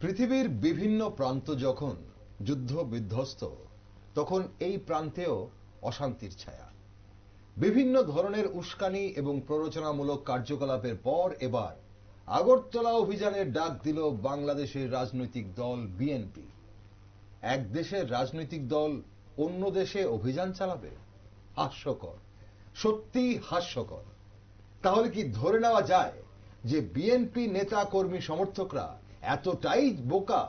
পৃথিবীর বিভিন্ন প্রান্ত যখন যুদ্ধ বিধ্বস্ত, তখন এই প্রান্তেও অশান্তির ছায়া। বিভিন্ন ধরনের উস্কানি এবং প্ররোচনামূলক কার্যকলাপের পর এবার আগরতলা অভিযানের ডাক দিল বাংলাদেশের রাজনৈতিক দল বিএনপি। এক দেশের রাজনৈতিক দল অন্য দেশে অভিযান চালাবে? হাস্যকর, সত্যি হাস্যকর। তাহলে কি ধরে নেওয়া যায় যে বিএনপি নেতা কর্মী সমর্থকরা এতটাই বোকা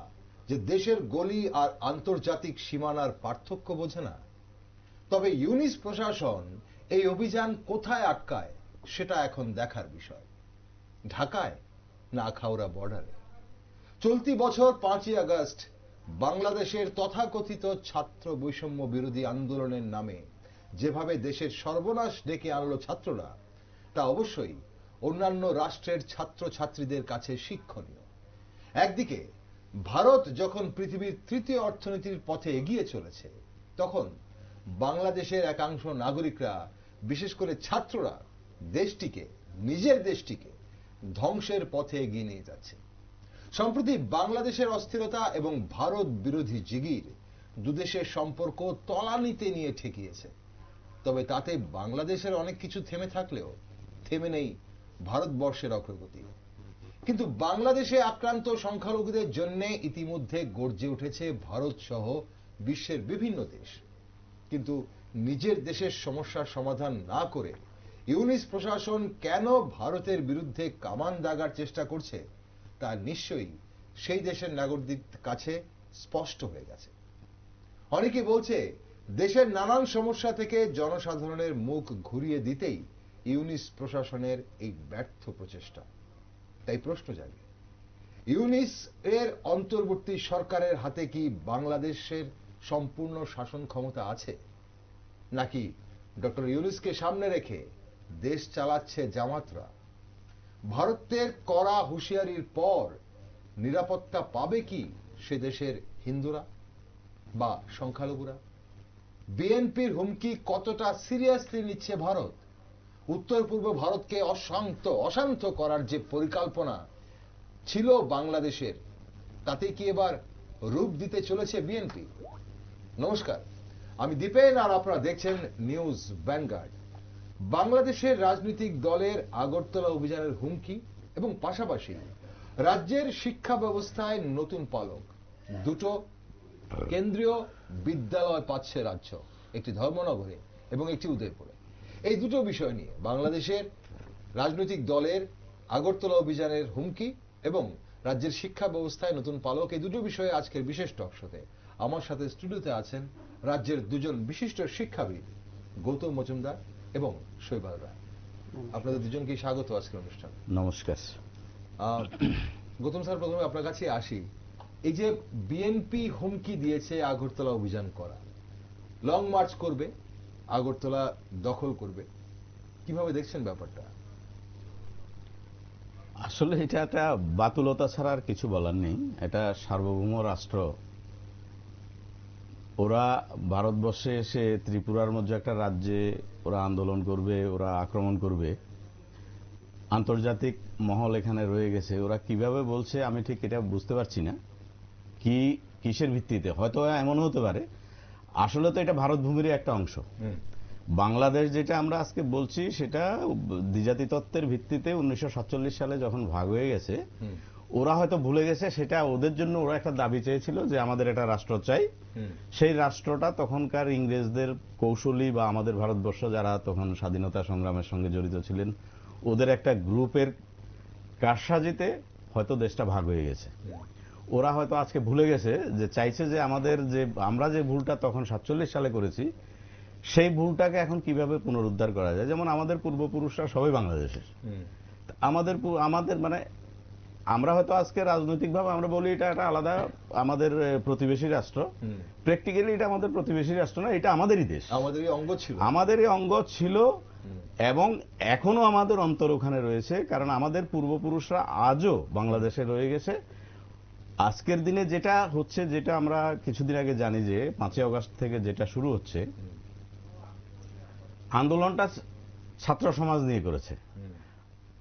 যে দেশের গলি আর আন্তর্জাতিক সীমানার পার্থক্য বোঝে না? তবে ইউনিস প্রশাসন এই অভিযান কোথায় আটকায় সেটা এখন দেখার বিষয়। ঢাকায় না আখাউড়া বর্ডারে? চলতি বছর 5ই আগস্ট বাংলাদেশের তথাকথিত ছাত্র বৈষম্য বিরোধী আন্দোলনের নামে যেভাবে দেশের সর্বনাশ ডেকে আনলো ছাত্ররা, তা অবশ্যই অন্যান্য রাষ্ট্রের ছাত্রছাত্রীদের কাছে শিক্ষণীয়। একদিকে ভারত যখন পৃথিবীর তৃতীয় অর্থনীতির পথে এগিয়ে চলেছে, তখন বাংলাদেশের একাংশ নাগরিকরা, বিশেষ করে ছাত্ররা, দেশটিকে, নিজের দেশটিকে ধ্বংসের পথে এগিয়ে নিয়ে যাচ্ছে। সম্প্রতি বাংলাদেশের অস্থিরতা এবং ভারত বিরোধী জিগির দুদেশের সম্পর্ক তলানিতে নিয়ে ঠেকিয়েছে। তবে তাতে বাংলাদেশের অনেক কিছু থেমে থাকলেও থেমে নেই ভারতবর্ষের অগ্রগতি। কিন্তু বাংলাদেশে আক্রান্ত সংখ্যালঘুদের জন্য ইতিমধ্যে গর্জে উঠেছে ভারত সহ বিশ্বের বিভিন্ন দেশ। কিন্তু নিজের দেশের সমস্যার সমাধান না করে ইউনিস প্রশাসন কেন ভারতের বিরুদ্ধে কামান দাগার চেষ্টা করছে তা নিশ্চয়ই সেই দেশের নাগরিকদের কাছে স্পষ্ট হয়ে গেছে। অনেকে বলছে দেশের নানান সমস্যা থেকে জনসাধারণের মুখ ঘুরিয়ে দিতেই ইউনিস প্রশাসনের এই ব্যর্থ প্রচেষ্টা। তাই প্রশ্ন জাগে, ইউনিস এর অন্তর্বর্তী সরকারের হাতে কি বাংলাদেশের সম্পূর্ণ শাসন ক্ষমতা আছে, নাকি ডক্টর ইউনিসকে সামনে রেখে দেশ চালাচ্ছে জামাতরা? ভারতের কড়া হুঁশিয়ারির পর নিরাপত্তা পাবে কি সে দেশের হিন্দুরা বা সংখ্যালঘুরা? বিএনপির হুমকি কতটা সিরিয়াসলি নিচ্ছে ভারত? উত্তর পূর্ব ভারতকে অশান্ত করার যে পরিকল্পনা ছিল বাংলাদেশের, তাতে কি এবার রূপ দিতে চলেছে বিএনপি? নমস্কার, আমি দীপেন আর আপনারা দেখছেন নিউজ ভ্যানগার্ড। বাংলাদেশের রাজনৈতিক দলের আগরতলা অভিযানের হুমকি এবং পাশাপাশি রাজ্যের শিক্ষা ব্যবস্থায় নতুন পালক। দুটো কেন্দ্রীয় বিদ্যালয় পাচ্ছে রাজ্য, একটি ধর্মনগরে এবং একটি উদয়পুরে। এই দুটো বিষয় নিয়ে বাংলাদেশের রাজনৈতিক দলের আগরতলা অভিযানের হুমকি এবং রাজ্যের শিক্ষা ব্যবস্থায় নতুন পালক, এই দুটো বিষয়ে আজকের বিশেষ টক শোতে আমার সাথে স্টুডিওতে আছেন রাজ্যের দুজন বিশিষ্ট শিক্ষাবিদ, গৌতম মজুমদার এবং শৈবাল রায়। আপনাদের দুজনকে স্বাগত আজকের অনুষ্ঠানে। নমস্কার। গৌতম স্যার, প্রথমে আপনার কাছে আসি। এই যে বিএনপি হুমকি দিয়েছে আগরতলা অভিযান করা, লং মার্চ করবে, আগরতলা দখল করবে, কিভাবে দেখছেন ব্যাপারটা? আসলে এটা একটা বাতুলতা ছাড়া আর কিছু বলার নেই। এটা সার্বভৌম রাষ্ট্র, ওরা ভারতবর্ষে এসে ত্রিপুরার মধ্যে একটা রাজ্যে ওরা আন্দোলন করবে, ওরা আক্রমণ করবে। আন্তর্জাতিক মহল এখানে রয়ে গেছে, ওরা কিভাবে বলছে আমি ঠিক এটা বুঝতে পারছি না, কিসের ভিত্তিতে। হয়তো এমন হতে পারে আসলে তো এটা ভারত ভূমির একটা অংশ। বাংলাদেশ যেটা আমরা আজকে বলছি সেটা দ্বিজাতি তত্ত্বের ভিত্তিতে 1947 সালে যখন ভাগ হয়ে গেছে, ওরা হয়তো ভুলে গেছে সেটা ওদের জন্য ওরা একটা দাবি চেয়েছিল যে আমাদের একটা রাষ্ট্র চাই। সেই রাষ্ট্রটা তখনকার ইংরেজদের কৌশলী বা আমাদের ভারতবর্ষ যারা তখন স্বাধীনতা সংগ্রামের সঙ্গে জড়িত ছিলেন, ওদের একটা গ্রুপের কারসাজিতে হয়তো দেশটা ভাগ হয়ে গেছে। ওরা হয়তো আজকে ভুলে গেছে যে চাইছে যে আমরা যে ভুলটা তখন 47 সালে করেছি সেই ভুলটাকে এখন কিভাবে পুনরুদ্ধার করা যায়। যেমন আমাদের পূর্বপুরুষরা সবাই বাংলাদেশের, আমাদের মানে আমরা হয়তো আজকে রাজনৈতিকভাবে আমরা বলি এটা একটা আলাদা আমাদের প্রতিবেশী রাষ্ট্র, প্র্যাকটিক্যালি এটা আমাদের প্রতিবেশী রাষ্ট্র না, এটা আমাদেরই দেশ, আমাদেরই অঙ্গ ছিল এবং এখনো আমাদের অন্তর ওখানে রয়েছে। কারণ আমাদের পূর্বপুরুষরা আজও বাংলাদেশে রয়ে গেছে। আজকের দিনে যেটা হচ্ছে, যেটা আমরা কিছুদিন আগে জানি যে 5ই আগস্ট থেকে যেটা শুরু হচ্ছে, আন্দোলনটা ছাত্র সমাজ নিয়ে করেছে।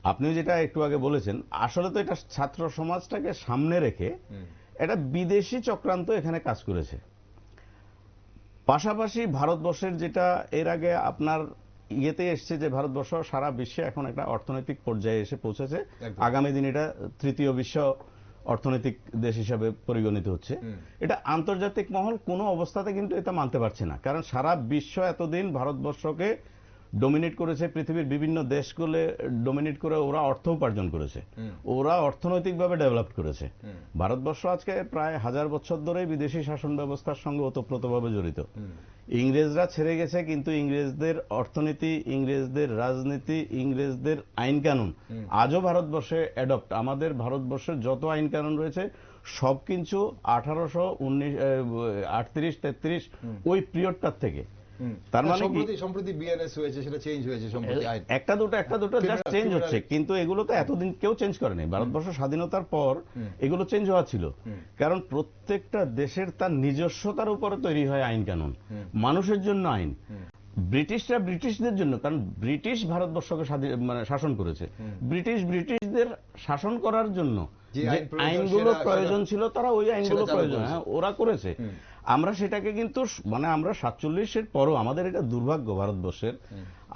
আপনি যেটা একটু আগে বলেছেন, আসলে তো এটা ছাত্র সমাজটাকে সামনে রেখে এটা বিদেশি চক্রান্ত এখানে কাজ করেছে। পাশাপাশি ভারতবর্ষের যেটা এর আগে আপনার ইয়েতে এসছে যে ভারতবর্ষ সারা বিশ্বে এখন একটা অর্থনৈতিক পর্যায়ে এসে পৌঁছেছে, আগামী দিন এটা তৃতীয় বিশ্ব অর্থনৈতিক দেশ হিসাবে পরিগণিত হচ্ছে। এটা আন্তর্জাতিক মহল কোনো অবস্থাতে কিন্তু এটা মানতে পারছে না, কারণ সারা বিশ্ব এতদিন ভারতবর্ষকে ডোমিনেট করেছে, পৃথিবীর বিভিন্ন দেশগুলো ডোমিনেট করে ওরা অর্থ উপার্জন করেছে, ওরা অর্থনৈতিকভাবে ডেভেলপ করেছে। ভারতবর্ষ আজকে প্রায় 1000 বছর ধরে বিদেশি শাসন ব্যবস্থার সঙ্গে ওতপ্রোতভাবে জড়িত। ইংরেজরা ছেড়ে গেছে, কিন্তু ইংরেজদের অর্থনীতি, ইংরেজদের রাজনীতি, ইংরেজদের আইন কানুন আজও ভারতবর্ষে অ্যাডপ্ট। আমাদের ভারতবর্ষের যত আইন কানুন রয়েছে সব কিছু 1838-33 ওই পিরিয়ডটার থেকে। তার মানে সম্প্রতি বিএনএস হয়েছে, সেটা চেঞ্জ হয়েছে, সম্প্রতি আইন একটা দুটো জাস্ট চেঞ্জ হচ্ছে, কিন্তু এগুলো তো এতদিন কেউ চেঞ্জ করেনি। ভারতবর্ষ স্বাধীনতার পর এগুলো চেঞ্জ হওয়া ছিল, কারণ প্রত্যেকটা দেশের তার নিজস্বতার উপরে তৈরি হয় আইন কানুন, মানুষের জন্য আইন। ব্রিটিশরা ব্রিটিশদের জন্য, কারণ ব্রিটিশ ভারতবর্ষকে মানে শাসন করেছে, ব্রিটিশদের শাসন করার জন্য যে আইনগুলো প্রয়োজন ছিল তারা ওই আইনগুলো প্রয়োজন ওরা করেছে। আমরা সেটাকে কিন্তু মানে আমরা 47-এর পরও আমাদের এটা দুর্ভাগ্য ভারতবর্ষের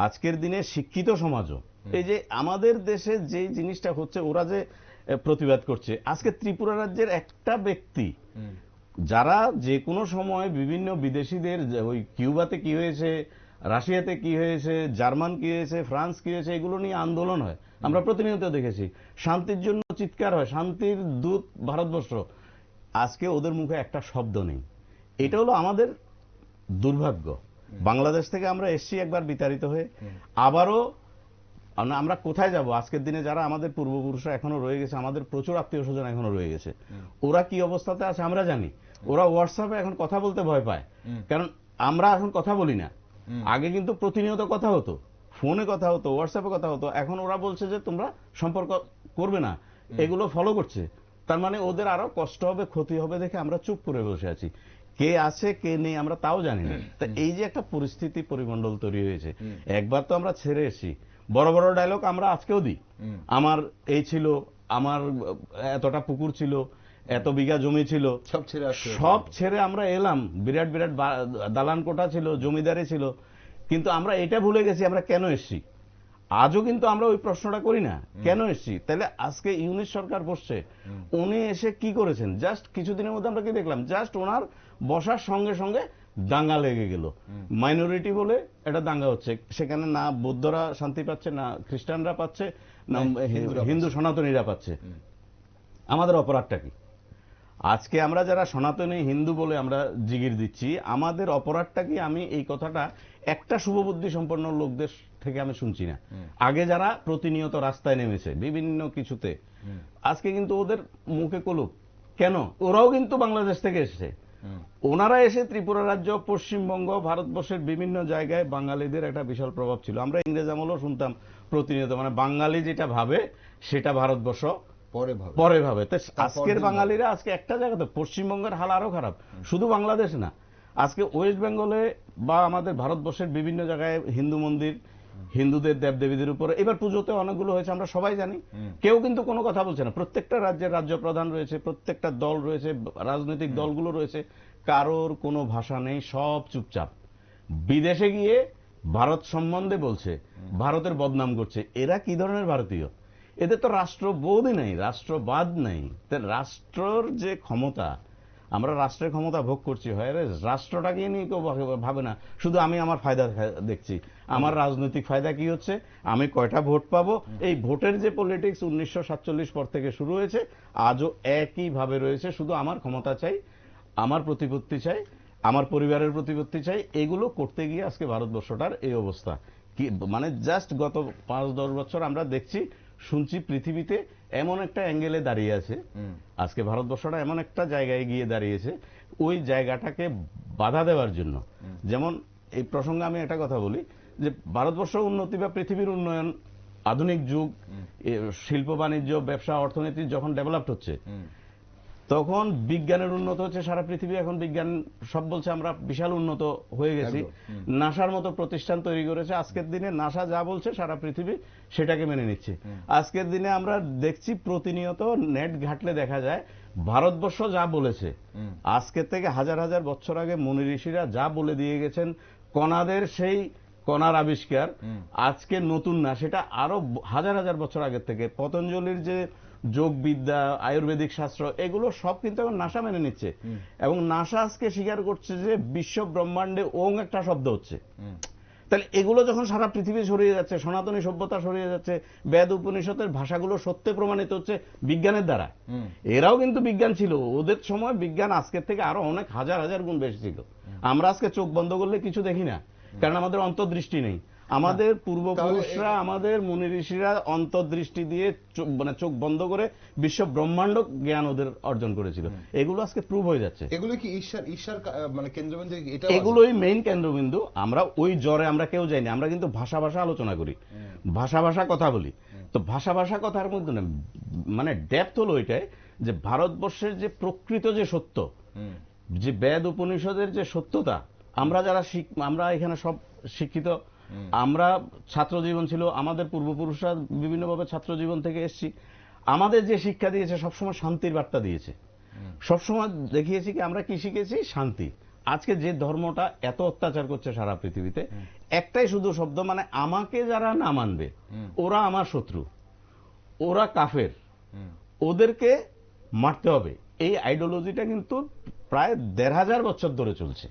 আজকের দিনে শিক্ষিত সমাজও এই যে আমাদের দেশে যে জিনিসটা হচ্ছে ওরা যে প্রতিবাদ করছে। আজকে ত্রিপুরা রাজ্যের একটা ব্যক্তি যারা যে কোনো সময় বিভিন্ন বিদেশিদের ওই কিউবাতে কি হয়েছে, রাশিয়াতে কি হয়েছে, জার্মান কি হয়েছে, ফ্রান্স কি হয়েছে, এগুলো নিয়ে আন্দোলন হয়, আমরা প্রতিনিয়ত দেখেছি, শান্তির জন্য চিৎকার হয়, শান্তির দূত ভারতবর্ষ। আজকে ওদের মুখে একটা শব্দ নেই। এটা হলো আমাদের দুর্ভাগ্য। বাংলাদেশ থেকে আমরা এসছি একবার বিতাড়িত হয়ে, আবারও আমরা কোথায় যাব? আজকের দিনে যারা আমাদের পূর্বপুরুষরা এখনো রয়ে গেছে, আমাদের প্রচুর আত্মীয় স্বজন এখনো রয়ে গেছে, ওরা কি অবস্থাতে আছে আমরা জানি। ওরা হোয়াটসঅ্যাপে এখন কথা বলতে ভয় পায়, কারণ আমরা এখন কথা বলি না। আগে কিন্তু প্রতিনিয়ত কথা হতো, ফোনে কথা হতো, হোয়াটসঅ্যাপে কথা হতো। এখন ওরা বলছে যে তোমরা সম্পর্ক করবে না, এগুলো ফলো করছে। তার মানে ওদের আরো কষ্ট হবে, ক্ষতি হবে দেখে আমরা চুপ করে বসে আছি। কে আছে কে নেই আমরা তাও জানি না। তা এই যে একটা পরিস্থিতি পরিমণ্ডল তৈরি হয়েছে, একবার তো আমরা ছেড়ে এসেছি। বড় বড় ডায়লগ আমরা আজকেও দিই, আমার এই ছিল, আমার এতটা পুকুর ছিল, এত বিঘা জমি ছিল, সব ছেড়ে আমরা এলাম। বিরাট বিরাট দালান কোঠা ছিল, জমিদারি ছিল, কিন্তু আমরা এটা ভুলে গেছি আমরা কেন এসছি। আজও কিন্তু আমরা ওই প্রশ্নটা করি না, কেন এসছি। তাহলে আজকে ইউনিট সরকার বসছে, উনি এসে কি করেছেন? জাস্ট কিছুদিনের মধ্যে আমরা কি দেখলাম, জাস্ট ওনার বসার সঙ্গে সঙ্গে দাঙ্গা লেগে গেল। মাইনরিটি বলে এটা দাঙ্গা হচ্ছে, সেখানে না বৌদ্ধরা শান্তি পাচ্ছে, না খ্রিস্টানরা পাচ্ছে, না হিন্দু সনাতনীরা পাচ্ছে। আমাদের অপরাধটা কি? আজকে আমরা যারা সনাতনী হিন্দু বলে আমরা জিগির দিচ্ছি, আমাদের অপরাধটা কি? আমি এই কথাটা একটা শুভবুদ্ধি সম্পন্ন লোকদের থেকে আমি শুনছি না। আগে যারা প্রতিনিয়ত রাস্তায় নেমেছে বিভিন্ন কিছুতে, আজকে কিন্তু ওদের মুখে কলুক কেন? ওরাও কিন্তু বাংলাদেশ থেকে এসেছে। ওনারা এসে ত্রিপুরা রাজ্য, পশ্চিমবঙ্গ, ভারতবর্ষের বিভিন্ন জায়গায় বাঙালিদের একটা বিশাল প্রভাব ছিল। আমরা ইংরেজ আমলেও শুনতাম প্রতিনিয়ত, মানে বাঙালি যেটা ভাবে সেটা ভারতবর্ষ পরে ভাবে। আজকের বাঙালিরা আজকে একটা জায়গাতে, পশ্চিমবঙ্গের হাল আরো খারাপ, শুধু বাংলাদেশ না, আজকে ওয়েস্ট বেঙ্গলে বা আমাদের ভারতবর্ষের বিভিন্ন জায়গায় হিন্দু মন্দির, হিন্দুদের দেবদেবীদের উপরে এবার পুজোতে অনেকগুলো হয়েছে, আমরা সবাই জানি। কেউ কিন্তু কোনো কথা বলছে না। প্রত্যেকটা রাজ্যের রাজ্য প্রধান রয়েছে, প্রত্যেকটা দল রয়েছে, রাজনৈতিক দলগুলো রয়েছে, কারোর কোনো ভাষা নেই, সব চুপচাপ। বিদেশে গিয়ে ভারত সম্বন্ধে বলছে, ভারতের বদনাম করছে। এরা কি ধরনের ভারতীয়? এদের তো রাষ্ট্রবোধই নেই, রাষ্ট্রবাদ নেই। রাষ্ট্রের যে ক্ষমতা, আমরা রাষ্ট্রের ক্ষমতা ভোগ করছি, হয় রাষ্ট্রটাকে নিয়ে কেউ ভাবে না, শুধু আমি আমার ফায়দা দেখছি, আমার রাজনৈতিক ফায়দা কি হচ্ছে, আমি কয়টা ভোট পাবো। এই ভোটের যে পলিটিক্স 1947 পর থেকে শুরু হয়েছে, আজও একইভাবে রয়েছে। শুধু আমার ক্ষমতা চাই, আমার প্রতিপত্তি চাই, আমার পরিবারের প্রতিপত্তি চাই। এগুলো করতে গিয়ে আজকে ভারতবর্ষটার এই অবস্থা। কি মানে জাস্ট গত 5-10 বছর আমরা দেখছি, শুনছি পৃথিবীতে এমন একটা অ্যাঙ্গেলে দাঁড়িয়ে আছে, আজকে ভারতবর্ষটা এমন একটা জায়গায় গিয়ে দাঁড়িয়েছে, ওই জায়গাটাকে বাধা দেওয়ার জন্য। যেমন এই প্রসঙ্গে আমি একটা কথা বলি, যে ভারতবর্ষ উন্নতি বা পৃথিবীর উন্নয়ন, আধুনিক যুগ, শিল্প বাণিজ্য, ব্যবসা, অর্থনীতি যখন ডেভেলপড হচ্ছে, তখন বিজ্ঞানের উন্নত হচ্ছে সারা পৃথিবী, এখন বিজ্ঞান সব বলছে আমরা বিশাল উন্নত হয়ে গেছি, নাসার মতো প্রতিষ্ঠান তৈরি করেছে। আজকের দিনে নাসা যা বলছে সারা পৃথিবী সেটাকে মেনে নিচ্ছে। আজকের দিনে আমরা দেখছি প্রতিনিয়ত নেট ঘাটলে দেখা যায় ভারতবর্ষ যা বলেছে, আজকের থেকে হাজার হাজার বছর আগে মুনি ঋষিরা যা বলে দিয়ে গেছেন, কণাদের সেই কণার আবিষ্কার আজকে নতুন না, সেটা আরো হাজার হাজার বছর আগের থেকে পতঞ্জলির যে যোগবিদ্যা, আয়ুর্বেদিক শাস্ত্র, এগুলো সব কিন্তু এখন নাসা মেনে নিচ্ছে। এবং নাসা আজকে স্বীকার করছে যে বিশ্ব ব্রহ্মাণ্ডে ওং একটা শব্দ হচ্ছে। তাহলে এগুলো যখন সারা পৃথিবী ছড়িয়ে যাচ্ছে, সনাতনী সভ্যতা ছড়িয়ে যাচ্ছে, বেদ উপনিষদের ভাষাগুলো সত্যে প্রমাণিত হচ্ছে বিজ্ঞানের দ্বারা। এরাও কিন্তু বিজ্ঞান ছিল, ওদের সময় বিজ্ঞান আজকের থেকে আরো অনেক হাজার হাজার গুণ বেশি ছিল। আমরা আজকে চোখ বন্ধ করলে কিছু দেখি না, কারণ আমাদের অন্তর্দৃষ্টি নেই। আমাদের পূর্বপুরুষরা, আমাদের মুনি ঋষিরা অন্তর্দৃষ্টি দিয়ে মানে চোখ বন্ধ করে বিশ্ব ব্রহ্মাণ্ড জ্ঞান ওদের অর্জন করেছিল। এগুলো আজকে প্রুভ হয়ে যাচ্ছে। এগুলো কি ঈশ্বর মানে কেন্দ্রবিন্দু? এগুলোই মেইন কেন্দ্রবিন্দু। আমরা ওই জ্বরে আমরা কেউ যাইনি, আমরা কিন্তু ভাষা আলোচনা করি, ভাষা কথা বলি। তো ভাষা কথার মধ্যে না, মানে ডেপথ হলো ওইটাই যে ভারতবর্ষের যে প্রকৃত যে সত্য, যে বেদ উপনিষদের যে সত্যতা, আমরা যারা আমরা এখানে সব শিক্ষিত, আমরা ছাত্র জীবন ছিল, আমাদের পূর্বপুরুষরা বিভিন্নভাবে ছাত্র জীবন থেকে এসেছি, আমাদের যে শিক্ষা দিয়েছে সবসময় শান্তির বার্তা দিয়েছে। সবসময় দেখিয়েছি কি আমরা কি শিখেছি? শান্তি। আজকে যে ধর্মটা এত অত্যাচার করছে সারা পৃথিবীতে, একটাই শুধু শব্দ, মানে আমাকে যারা না মানবে ওরা আমার শত্রু, ওরা কাফের, ওদেরকে মারতে হবে। এই আইডিওলজিটা কিন্তু প্রায় ১৫০০ বছর ধরে চলছে।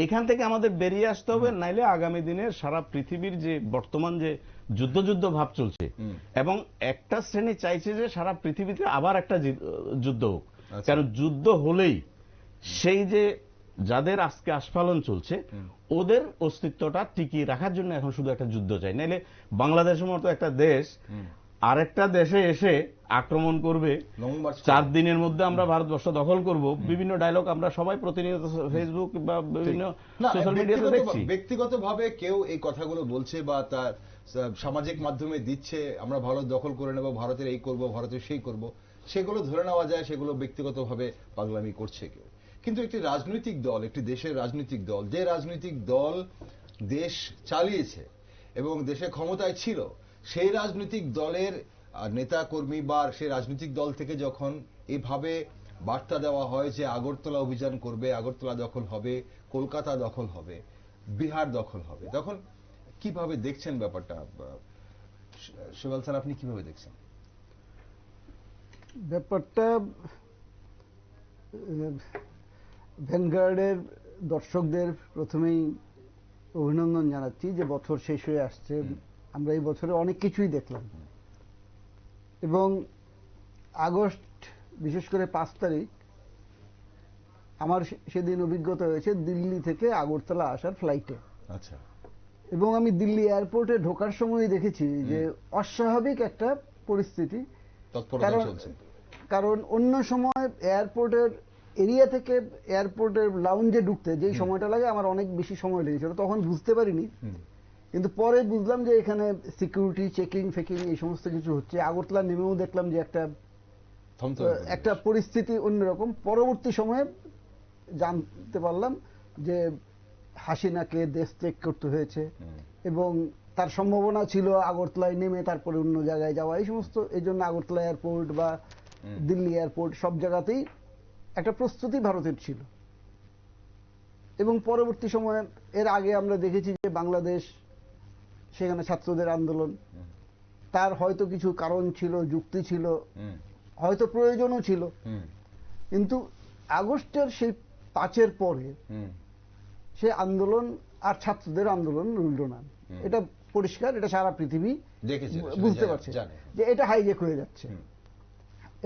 এখান থেকে আমাদের বেরিয়ে আসতে হবে, নাইলে আগামী দিনের সারা পৃথিবীর যে বর্তমান যে যুদ্ধ ভাব চলছে, এবং একটা শ্রেণী চাইছে যে সারা পৃথিবীতে আবার একটা যুদ্ধ হোক। কারণ যুদ্ধ হলেই সেই যে যাদের আজকে আস্ফালন চলছে ওদের অস্তিত্বটা টিকিয়ে রাখার জন্য এখন শুধু একটা যুদ্ধ চাই। নাইলে বাংলাদেশের মতো একটা দেশ আরেকটা দেশে এসে আক্রমণ করবে, 4 দিনের মধ্যে আমরা ভারতবর্ষ দখল করব, বিভিন্ন ডায়লগ আমরা সবাই প্রতিনিয়ত ফেসবুক বা বিভিন্ন সোশ্যাল মিডিয়াতে দেখছি। ব্যক্তিগতভাবে কেউ এই কথাগুলো বলছে বা তার সামাজিক মাধ্যমে দিচ্ছে, আমরা ভারত দখল করে নেব, ভারতের এই করব, ভারতের সেই করব, সেগুলো ধরে নেওয়া যায় সেগুলো ব্যক্তিগতভাবে পাগলামি করছে কেউ। কিন্তু একটি রাজনৈতিক দল, একটি দেশের রাজনৈতিক দল, যে রাজনৈতিক দল দেশ চালিয়েছে এবং দেশে ক্ষমতায় ছিল, সেই রাজনৈতিক দলের নেতা কর্মী বা সেই রাজনৈতিক দল থেকে যখন এভাবে বার্তা দেওয়া হয় যে আগরতলা অভিযান করবে, আগরতলা দখল হবে, কলকাতা দখল হবে, বিহার দখল হবে, তখন কিভাবে দেখছেন ব্যাপারটা? সুবল স্যার, আপনি কিভাবে দেখছেন ব্যাপারটা? ভ্যানগার্ডের দর্শকদের প্রথমেই অভিনন্দন জানাচ্ছি যে বছর শেষ হয়ে আসছে, আমরা এই বছরে অনেক কিছুই দেখলাম। এবং আগস্ট, বিশেষ করে 5 তারিখ, আমার সেদিন অভিজ্ঞতা হয়েছে দিল্লি থেকে আগরতলা আসার ফ্লাইটে। আচ্ছা। এবং আমি দিল্লি এয়ারপোর্টে ঢোকার সময় দেখেছি যে অস্বাভাবিক একটা পরিস্থিতি। কারণ অন্য সময় এয়ারপোর্টের এরিয়া থেকে এয়ারপোর্টের লাউঞ্জে ঢুকতে যেই সময়টা লাগে আমার অনেক বেশি সময় লেগেছিল, তখন বুঝতে পারিনি। কিন্তু পরে বুঝলাম যে এখানে সিকিউরিটি চেকিং ফেকিং এই সমস্ত কিছু হচ্ছে। আগরতলা নেমেও দেখলাম যে একটা পরিস্থিতি অন্যরকম। পরবর্তী সময়ে জানতে পারলাম যে হাসিনাকে দেশ ত্যাগ করতে হয়েছে এবং তার সম্ভাবনা ছিল আগরতলায় নেমে তারপরে অন্য জায়গায় যাওয়া, এই সমস্ত। এই জন্য আগরতলা এয়ারপোর্ট বা দিল্লি এয়ারপোর্ট সব জায়গাতেই একটা প্রস্তুতি ভারতের ছিল। এবং পরবর্তী সময়ে এর আগে আমরা দেখেছি যে বাংলাদেশ, সেখানে ছাত্রদের আন্দোলন, তার হয়তো কিছু কারণ ছিল, যুক্তি ছিল, হয়তো প্রয়োজনও ছিল, কিন্তু আগস্টের সেই 5-এর পরে সে আন্দোলন আর ছাত্রদের আন্দোলন রইল না। এটা পরিষ্কার, এটা সারা পৃথিবী বুঝতে পারছে যে এটা হাইজ্যাক হয়ে যাচ্ছে।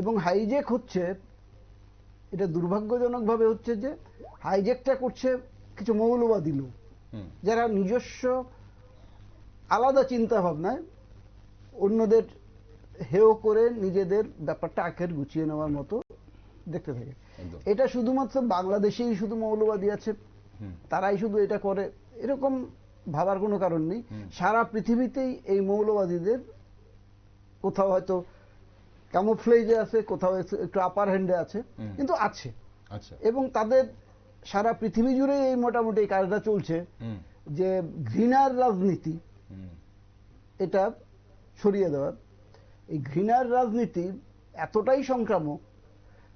এবং হাইজ্যাক হচ্ছে, এটা দুর্ভাগ্যজনকভাবে হচ্ছে যে হাইজ্যাকটা করছে কিছু মৌলবাদী লোক, যারা নিজস্ব আলাদা চিন্তা ভাবনায় অন্যদের হেয় করে নিজেদের ব্যাপারটা আখের গুছিয়ে নেওয়ার মতো দেখতে থাকে। এটা শুধুমাত্র বাংলাদেশেই শুধু মৌলবাদী আছে, তারাই শুধু এটা করে, এরকম ভাবার কোনো কারণ নেই। সারা পৃথিবীতেই এই মৌলবাদীদের কোথাও হয়তো ক্যামোফ্লেজে আছে, কোথাও একটু আপার হ্যান্ডে আছে, কিন্তু আছে। আচ্ছা। এবং তাদের সারা পৃথিবী জুড়ে এই মোটামুটি এই কাজটা চলছে যে ঘৃণার রাজনীতি এটা ছড়িয়ে দেওয়ার। এই ঘৃণার রাজনীতি এতটাই সংক্রামক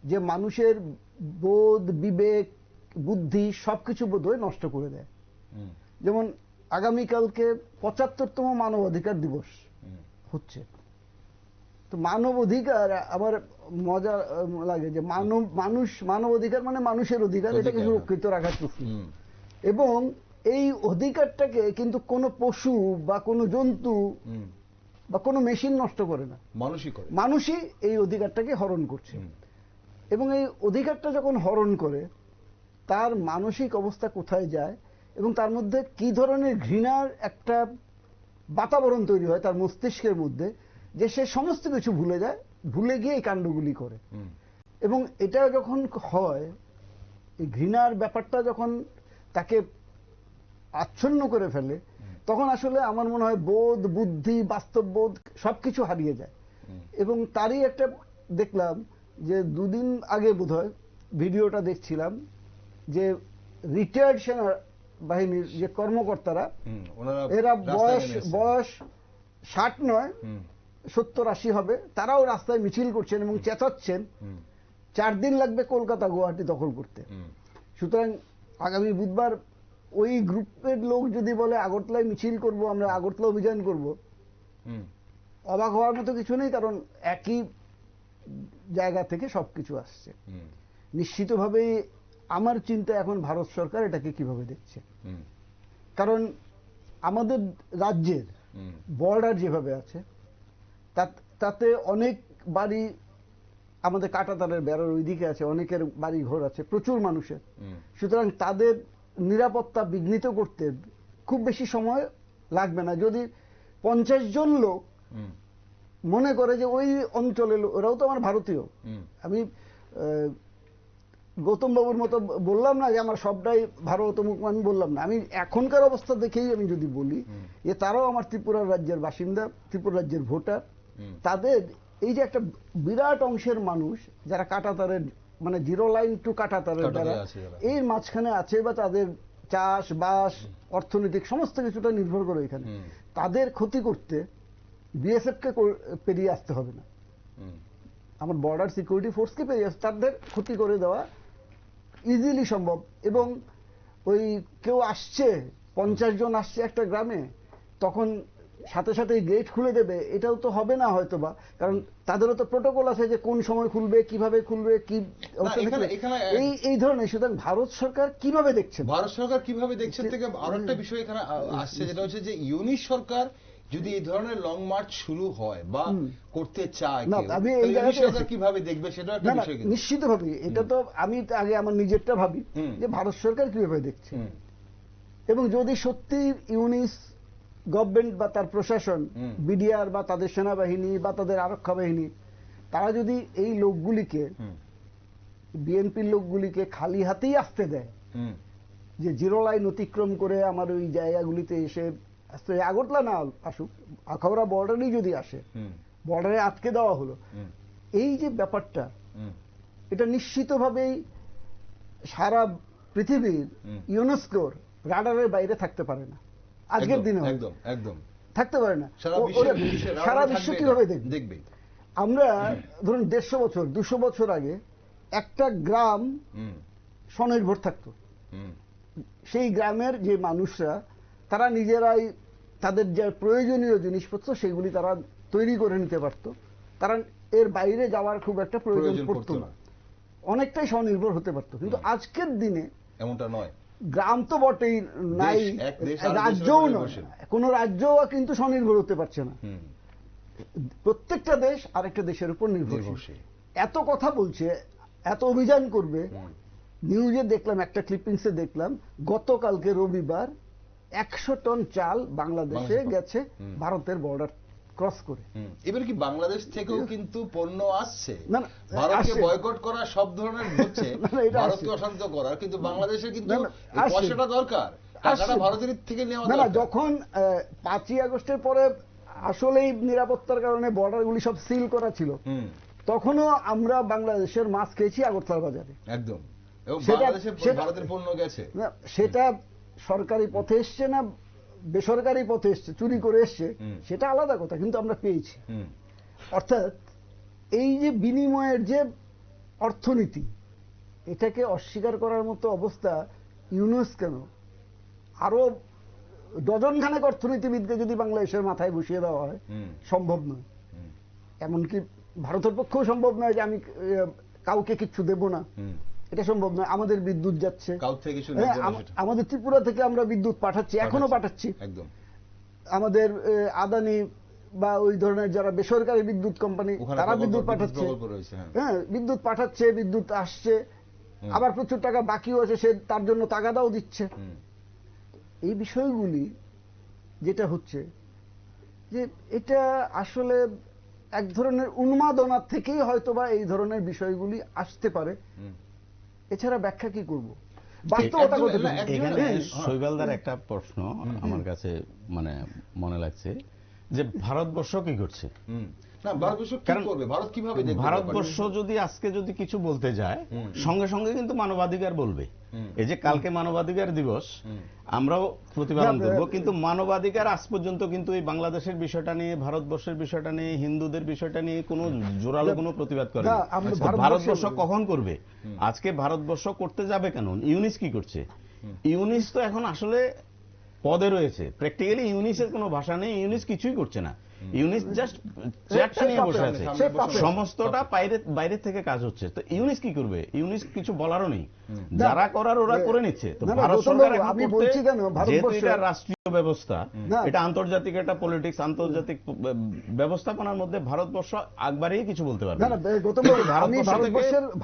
যে মানুষের বোধ, বিবেক, বুদ্ধি সবকিছু বোধহয় নষ্ট করে দেয়। যেমন আগামীকালকে ৭৫তম মানব অধিকার দিবস হচ্ছে। তো মানব অধিকার আমার মজা লাগে যে মানব অধিকার মানে মানুষের অধিকার, এটাকে সুরক্ষিত রাখার প্রশ্ন। এবং এই অধিকারটাকে কিন্তু কোনো পশু বা কোনো জন্তু বা কোনো মেশিন নষ্ট করে না, মানুষই এই অধিকারটাকে হরণ করছে। এবং এই অধিকারটা যখন হরণ করে তার মানসিক অবস্থা কোথায় যায় এবং তার মধ্যে কি ধরনের ঘৃণার একটা বাতাবরণ তৈরি হয় তার মস্তিষ্কের মধ্যে, যে সে সমস্ত কিছু ভুলে যায়, ভুলে গিয়ে এই কাণ্ডগুলি করে। এবং এটা যখন হয়, এই ঘৃণার ব্যাপারটা যখন তাকে আচ্ছন্ন করে ফেলে, তখন আসলে আমার মনে হয় বোধ, বুদ্ধি, বাস্তববোধ সবকিছু হারিয়ে যায়। এবং তারই একটা দেখলাম যে ২ দিন আগে বোধহয় ভিডিওটা দেখছিলাম যে রিটায়ার্ড সেনা বাহিনীর যে কর্মকর্তারা, এরা বয়স ৬০ নয়, ৭০-৮০ হবে, তারাও রাস্তায় মিছিল করছেন এবং চেঁচাচ্ছেন ৪ দিন লাগবে কলকাতা গুয়াহাটি দখল করতে। সুতরাং আগামী বুধবার ওই গ্রুপের লোক যদি বলে আগরতলায় মিছিল করব, আমরা আগরতলা অভিযান করব, অবাক হওয়ার মতো কিছু নেই, কারণ একই জায়গা থেকে সবকিছু আসছে। নিশ্চিতভাবেই আমার চিন্তা এখন ভারত সরকার এটাকে কিভাবে দেখছে। কারণ আমাদের রাজ্যের বর্ডার যেভাবে আছে তাতে অনেক বাড়ি আমাদের কাঁটাতারের বেড়ার ওইদিকে আছে, অনেকের বাড়ি ঘর আছে, প্রচুর মানুষের। সুতরাং তাদের নিরাপত্তা বিঘ্নিত করতে খুব বেশি সময় লাগবে না। যদি ৫০ জন লোক মনে করে যে ওই অঞ্চলের, ওরাও তো আমার ভারতীয়, আমি গৌতম বাবুর মতো বললাম না যে আমার সবটাই ভারত মুখ, আমি বললাম না, আমি এখনকার অবস্থা দেখেই আমি যদি বলি যে তারাও আমার ত্রিপুরা রাজ্যের বাসিন্দা, ত্রিপুরা রাজ্যের ভোটার। তাদের এই যে একটা বিরাট অংশের মানুষ যারা কাঁটাতারের মানে জিরো লাইন টু কাঁটাতারের যারা এর মাঝখানে আছে, বা তাদের চাষ বাস অর্থনৈতিক সমস্ত কিছুটা নির্ভর করে এখানে, তাদের ক্ষতি করতে বিএসএফ কে পেরিয়ে আসতে হবে না, আমার বর্ডার সিকিউরিটি ফোর্সকে পেরিয়ে আসতে, তাদের ক্ষতি করে দেওয়া ইজিলি সম্ভব। এবং ওই কেউ আসছে, ৫০ জন আসছে একটা গ্রামে, তখন সাথে সাথে গেট খুলে দেবে, এটাও তো হবে না হয়তো বা, কারণ তাদেরও তো প্রোটোকল আছে যে কোন সময় খুলবে, কিভাবে খুলবে, কি এই ধরনের। সুতরাং ভারত সরকার কিভাবে দেখছে, থেকে আরো একটা বিষয় এখানে আসছে, যেটা হচ্ছে যে ইউনিশ সরকার যদি এই ধরনের লং মার্চ শুরু হয় বা করতে চায়, কিভাবে দেখবে সেটা একটা বিষয়। নিশ্চিতভাবে এটা তো আমি আগে আমার নিজেরটা ভাবি যে ভারত সরকার কিভাবে দেখছে। এবং যদি সত্যি ইউনিশ গভর্নমেন্ট বা তার প্রশাসন, বিডিআর বা তাদের সেনাবাহিনী বা তাদের আরক্ষা বাহিনী, তারা যদি এই লোকগুলিকে, বিএনপির লোকগুলিকে খালি হাতেই আসতে দেয়, যে জিরো লাইন অতিক্রম করে আমার ওই জায়গাগুলিতে এসে আগরতলা না আসুক, আখাউড়া বর্ডারেই যদি আসে, বর্ডারে আটকে দেওয়া হলো, এই যে ব্যাপারটা, এটা নিশ্চিতভাবেই সারা পৃথিবীর ইউনেস্কোর রাডারের বাইরে থাকতে পারে না, আজকের দিনে একদম থাকতে পারে না। সারা বিশ্ব কিভাবে দেখবে? আমরা ধরুন ১৫০ বছর ২০০ বছর আগে একটা গ্রাম স্বনির্ভর থাকতো, সেই গ্রামের যে মানুষরা তারা নিজেরাই তাদের যে প্রয়োজনীয় জিনিসপত্র সেগুলি তারা তৈরি করে নিতে পারতো, তারা এর বাইরে যাওয়ার খুব একটা প্রয়োজন পড়তো না, অনেকটাই স্বনির্ভর হতে পারতো। কিন্তু আজকের দিনে এমনটা নয়, গ্রাম তো বটেই নাই, রাজ্যও নয়, কোন রাজ্যও কিন্তু স্বনির্ভর হতে পারছে না, প্রত্যেকটা দেশ আরেকটা দেশের উপর নির্ভরশীল। এত কথা বলছে, এত অভিযান করবে, নিউজে দেখলাম, একটা ক্লিপিংসে দেখলাম গতকালকে রবিবার ১০০ টন চাল বাংলাদেশে গেছে ভারতের বর্ডার ক্রস করে। এবার কি বাংলাদেশ থেকেও কিন্তু পণ্য আসছে, ভারতকে বয়কট করা সব ধরনের হচ্ছে, ভারতকে অশান্ত করা, কিন্তু বাংলাদেশে কিন্তু পয়সাটা দরকার, টাকাটা ভারতের থেকে নেওয়া দরকার। যখন ৫ই আগস্টের পরে আসলেই নিরাপত্তার কারণে বর্ডারগুলি সব সিল করা ছিল, তখনও আমরা বাংলাদেশের মাছ খেয়েছি আগরতলা বাজারে। একদম। এবং সেটা- বাংলাদেশে সেটা- ভারতের পণ্য গেছে। না, সেটা সরকারি পথে এসছে না বেসরকারি পথে এসছে, চুরি করে এসছে, সেটা আলাদা কথা, কিন্তু আমরা পেয়েছি। হুম, অর্থাৎ এই যে বিনিময়ের যে অর্থনীতি, এটাকে অস্বীকার করার মতো অবস্থা ইউনুস কেন, আরো ডজনখানেক অর্থনীতিবিদকে যদি বাংলাদেশের মাথায় বসিয়ে দেওয়া হয়, হুম, সম্ভব নয়। হুম, এমনকি ভারতের পক্ষেও সম্ভব নয় যে আমি কাউকে কিচ্ছু দেব না, হুম। এটা সম্ভব নয়। আমাদের বিদ্যুৎ যাচ্ছে, কাউ থেকে কিছু হ্যাঁ, নেবো না সেটা। আমাদের ত্রিপুরা থেকে আমরা বিদ্যুৎ পাঠাচ্ছি, এখনো পাঠাচ্ছি। একদম। আমাদের আদানি বা ওই ধরনের যারা বেসরকারি বিদ্যুৎ কোম্পানি, ওখানে তারা প্রকল্প- বিদ্যুৎ পাঠাচ্ছে, প্রকল্প রয়েছে, হ্যাঁ। হ্যাঁ, বিদ্যুৎ পাঠাচ্ছে, বিদ্যুৎ আসছে, আবার প্রচুর টাকা বাকিও আছে, সে তার জন্য তাগাদাও দিচ্ছে। হুম, এই বিষয়গুলি যেটা হচ্ছে যে এটা আসলে এক ধরনের উন্মাদনা থেকেই হয়তোবা এই ধরনের বিষয়গুলি আসতে পারে, হুম। এছাড়া ব্যাখ্যা কি করব? বাস্তবতা একদম, কত না, একদম। এখানে হ্যাঁ, শৈবালদার একটা প্রশ্ন আমার কাছে মানে মনে লাগছে যে ভারতবর্ষ কি করছে। হুম। না, ভারতবর্ষ কি কারণ করবে? ভারত কিভাবে দেখবে ভারতবর্ষ যদি আজকে যদি কিছু বলতে যায়, সঙ্গে সঙ্গে কিন্তু মানবাধিকার বলবে। এই যে কালকে মানবাধিকার দিবস, আমরাও প্রতিপালন করব, কিন্তু মানবাধিকার আজ পর্যন্ত কিন্তু এই বাংলাদেশের বিষয়টা নিয়ে, ভারতবর্ষের বিষয়টা নিয়ে, হিন্দুদের বিষয়টা নিয়ে কোনো জোরালো কোনো প্রতিবাদ করে না, আমরা ভারতবর্ষ কখন করবে? আজকে ভারতবর্ষ করতে যাবে কেন? ইউনিস কি করছে? ইউনিস তো এখন আসলে পদে রয়েছে, প্র্যাকটিক্যালি ইউনিসের কোনো ভাষা নেই, ইউনিস কিছুই করছে না। ইউনিস জাস্ট চেয়ারটা নিয়ে বসে আছে, সমস্তটা বাইরে থেকে কাজ হচ্ছে। তো ইউনিস কি করবে? ইউনিস কিছু বলারও নেই, যারা করার ওরা করে নিচ্ছে। তো ভারত সরকার এখন আমি করতে, বলছি কেন, যেহেতু ভারতবর্ষ এটা রাষ্ট্রীয় ব্যবস্থা, না। এটা আন্তর্জাতিক একটা পলিটিক্স, আন্তর্জাতিক ব্যবস্থাপনার মধ্যে ভারতবর্ষ একবারেই কিছু বলতে পারবে না, না। না, গৌতম বাবু, আমি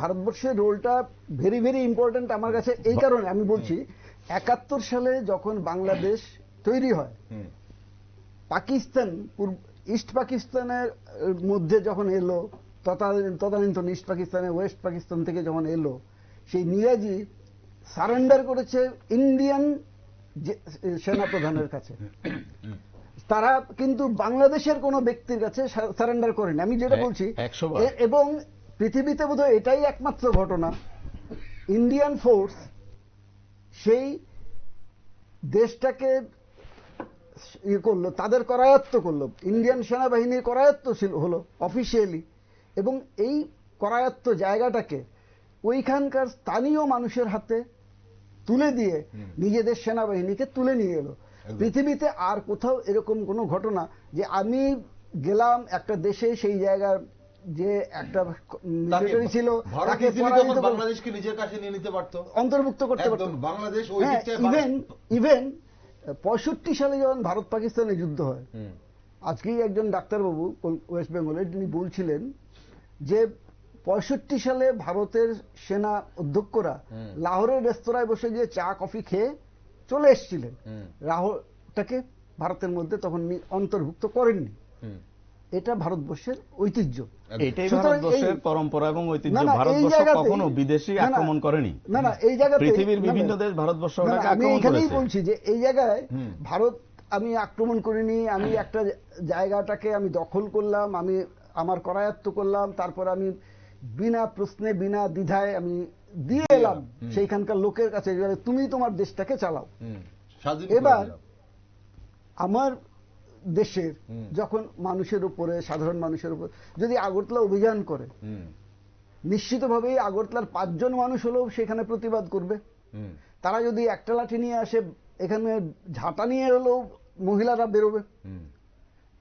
ভারতবর্ষের রোলটা ভেরি ভেরি ইম্পর্টেন্ট আমার কাছে। এই কারণে আমি বলছি, ৭১ সালে যখন বাংলাদেশ তৈরি হয়, পাকিস্তান ইস্ট পাকিস্তানের মধ্যে যখন এলো, তদানীন্তন ইস্ট পাকিস্তানে ওয়েস্ট পাকিস্তান থেকে যখন এলো, সেই নিয়াজি সারেন্ডার করেছে ইন্ডিয়ান সেনাপ্রধানের কাছে। তারা কিন্তু বাংলাদেশের কোনো ব্যক্তির কাছে সারেন্ডার করেনি। আমি যেটা বলছি, 100 বার। এবং পৃথিবীতে বোধহয় এটাই একমাত্র ঘটনা, ইন্ডিয়ান ফোর্স সেই দেশটাকে করলো, তাদের করায়ত্ত করলো, ইন্ডিয়ান সেনাবাহিনীর করায়ত্ত হলো অফিসিয়ালি, এবং এই করায়ত্ত জায়গাটাকে ওইখানকার স্থানীয় মানুষের হাতে তুলে দিয়ে নিজেদের সেনাবাহিনীকে তুলে নিয়ে এলো। পৃথিবীতে আর কোথাও এরকম কোনো ঘটনা যে আমি গেলাম একটা দেশে, সেই জায়গার যে একটা মিলিটারি ছিল তাকে বাংলাদেশকে নিজের কাছে নিয়ে নিতে পারতো, অন্তর্ভুক্ত করতে পারতো। বাংলাদেশ ওই ইভেন ৬৫ সালে যখন ভারত পাকিস্তানের যুদ্ধ হয়, আজকেই একজন ডাক্তারবাবু ওয়েস্ট বেঙ্গলের, তিনি বলছিলেন যে ৬৫ সালে ভারতের সেনা অধ্যক্ষরা লাহোরের রেস্তোরাঁয় বসে গিয়ে চা কফি খেয়ে চলে এসেছিলেন, লাহোরটাকে ভারতের মধ্যে তখন অন্তর্ভুক্ত করেননি। এটা ভারতবর্ষের ঐতিহ্য, এটাই ভারতবর্ষের পরম্পরা এবং ঐতিহ্য। ভারতবর্ষ কখনো বিদেশি আক্রমণ করেনি। না না, এই জায়গাতে পৃথিবীর বিভিন্ন দেশ ভারতবর্ষ আমি এখানেই বলছি যে এই জায়গায় ভারত আমি আক্রমণ করিনি, আমি একটা জায়গাটাকে আমি দখল করলাম, আমি আমার করায়ত্ত করলাম, তারপর আমি বিনা প্রশ্নে বিনা দ্বিধায় আমি দিয়ে এলাম সেইখানকার লোকের কাছে, তুমি তোমার দেশটাকে চালাও। এবার আমার দেশের যখন মানুষের উপরে, সাধারণ মানুষের উপর যদি আগরতলা অভিযান করে, নিশ্চিতভাবেই আগরতলার ৫ জন মানুষ হলেও সেখানে প্রতিবাদ করবে। তারা যদি একটা লাঠি নিয়ে আসে, এখানে ঝাঁটা নিয়ে হলেও মহিলারা বেরোবে।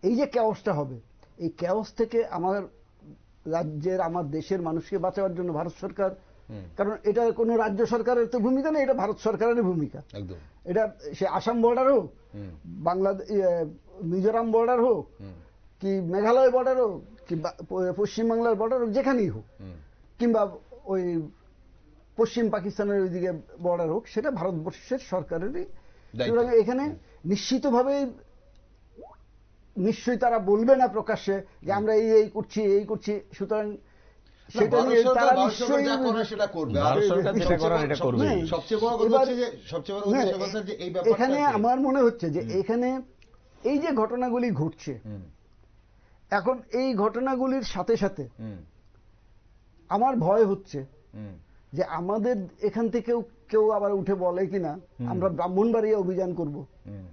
এই যে ক্যাওসটা হবে, এই ক্যাওস থেকে আমার রাজ্যের, আমার দেশের মানুষকে বাঁচাবার জন্য ভারত সরকার, কারণ এটা কোনো রাজ্য সরকারের তো ভূমিকা নেই, এটা ভারত সরকারের ভূমিকা। এটা সে আসাম বর্ডার হোক, বাংলাদেশ মিজোরাম বর্ডার হোক, কি মেঘালয় বর্ডার হোক, কি পশ্চিমবাংলার বর্ডার হোক, যেখানেই হোক, কিংবা ওই পশ্চিম পাকিস্তানের ওইদিকে বর্ডার হোক, সেটা ভারতবর্ষের সরকারেরই। এখানে নিশ্চিতভাবেই নিশ্চয়ই তারা বলবে না প্রকাশ্যে যে আমরা এই করছি এই করছি, সুতরাং সেটা নিয়ে তারা নিশ্চয়ই সেটা করবে। এখানে আমার মনে হচ্ছে যে এখানে এই যে ঘটনাগুলি ঘটছে, এখন এই ঘটনাগুলির সাথে সাথে আমার ভয় হচ্ছে হুম, যে আমাদের এখান থেকেও কেউ আবার উঠে বলে কিনা আমরা ব্রাহ্মণবাড়িয়া অভিযান করব। হুম,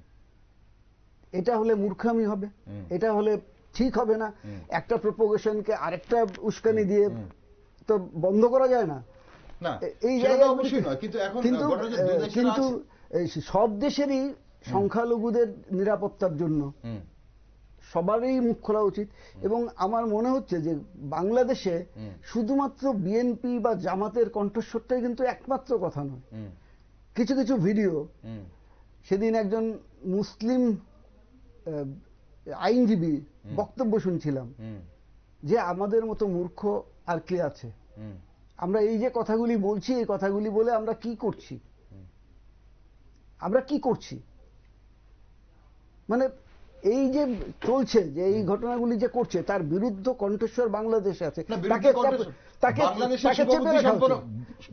এটা হলে মূর্খামি হবে, হুম। এটা হলে ঠিক হবে না। একটা প্রপোগেশনকে আরেকটা উস্কানি দিয়ে তো বন্ধ করা যায় না। না এই সেটা তো জায়গাগুলোতে- অবশ্যই নয়, কিন্তু এখন কিন্তু ঘটনা যে দুই দেশের কিন্তু আছে। এই সব দেশেরই সংখ্যালঘুদের নিরাপত্তার জন্য হুম, সবারই মুখ খোলা উচিত। এবং আমার মনে হচ্ছে যে বাংলাদেশে শুধুমাত্র বিএনপি বা জামাতের কণ্ঠস্বরটাই কিন্তু একমাত্র কথা নয়। হুম, কিছু কিছু ভিডিও, হুম, সেদিন একজন মুসলিম আইনজীবী বক্তব্য শুনছিলাম হুম, যে আমাদের মতো মূর্খ আর কে আছে। হুম, আমরা এই যে কথাগুলি বলছি, এই কথাগুলি বলে আমরা কি করছি, আমরা কি করছি? মানে এই যে চলছে, যে এই ঘটনাগুলি যে করছে, তার বিরুদ্ধ কণ্ঠস্বর বাংলাদেশে আছে। না, বিরুদ্ধে কণ্ঠস্বর। বাংলাদেশের শুভবুদ্ধি সম্পন্ন-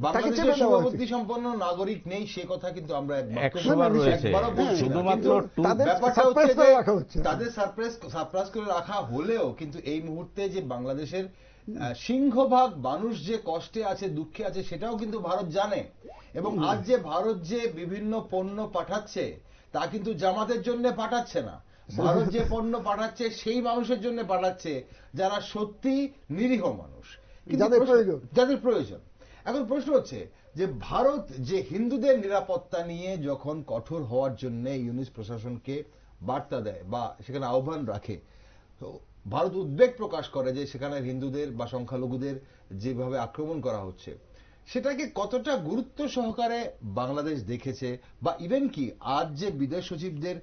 বাংলাদেশের শুভবুদ্ধি সম্পন্ন নাগরিক নেই, সে কথা কিন্তু আমরা 100 বার রয়েছে। একবারও বলছি না। শুধুমাত্র কিন্তু তাদের ব্যাপারটা suppress হচ্ছে করে যে রাখা হচ্ছে। তাদের সারপ্রাইজ করে রাখা হলেও কিন্তু এই মুহূর্তে যে বাংলাদেশের সিংহভাগ মানুষ যে কষ্টে আছে, দুঃখে আছে, সেটাও কিন্তু ভারত জানে। এবং আজ যে ভারত যে বিভিন্ন পণ্য পাঠাচ্ছে, তা কিন্তু জামাতের জন্য পাঠাচ্ছে না। ভারত যে পণ্য পাঠাচ্ছে সেই মানুষের জন্য পাঠাচ্ছে যারা সত্যি নিরীহ মানুষ, কিন্তু যাদের প্রয়োজন। যাদের প্রয়োজন। এখন প্রশ্ন হচ্ছে যে ভারত যে হিন্দুদের নিরাপত্তা নিয়ে যখন কঠোর হওয়ার জন্য ইউনিস প্রশাসনকে বার্তা দেয় বা সেখানে আহ্বান রাখে, তো ভারত উদ্বেগ প্রকাশ করে যে সেখানে হিন্দুদের বা সংখ্যালঘুদের যেভাবে আক্রমণ করা হচ্ছে, সেটাকে কতটা গুরুত্ব সহকারে বাংলাদেশ দেখেছে? বা ইভেন কি আজ যে বিদেশ সচিবদের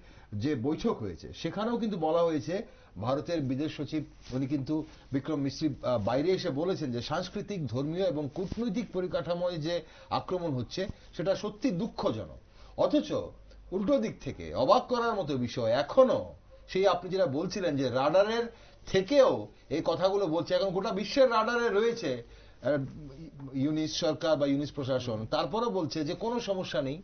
যে বৈঠক হয়েছে, সেখানেও কিন্তু বলা হয়েছে, ভারতের বিদেশ সচিব উনি কিন্তু বিক্রম মিশ্রি বাইরে এসে বলেছেন যে সাংস্কৃতিক, ধর্মীয় এবং কূটনৈতিক পরিকাঠামোয় যে আক্রমণ হচ্ছে সেটা সত্যি দুঃখজনক। অথচ উল্টো দিক থেকে অবাক করার মতো বিষয়, এখনো সেই আপনি যেটা বলছিলেন যে রাডারের থেকেও এই কথাগুলো বলছে, এখন গোটা বিশ্বের রাডারে রয়েছে ইউনিস সরকার বা ইউনিস প্রশাসন, তারপরও বলছে যে কোনো সমস্যা নেই,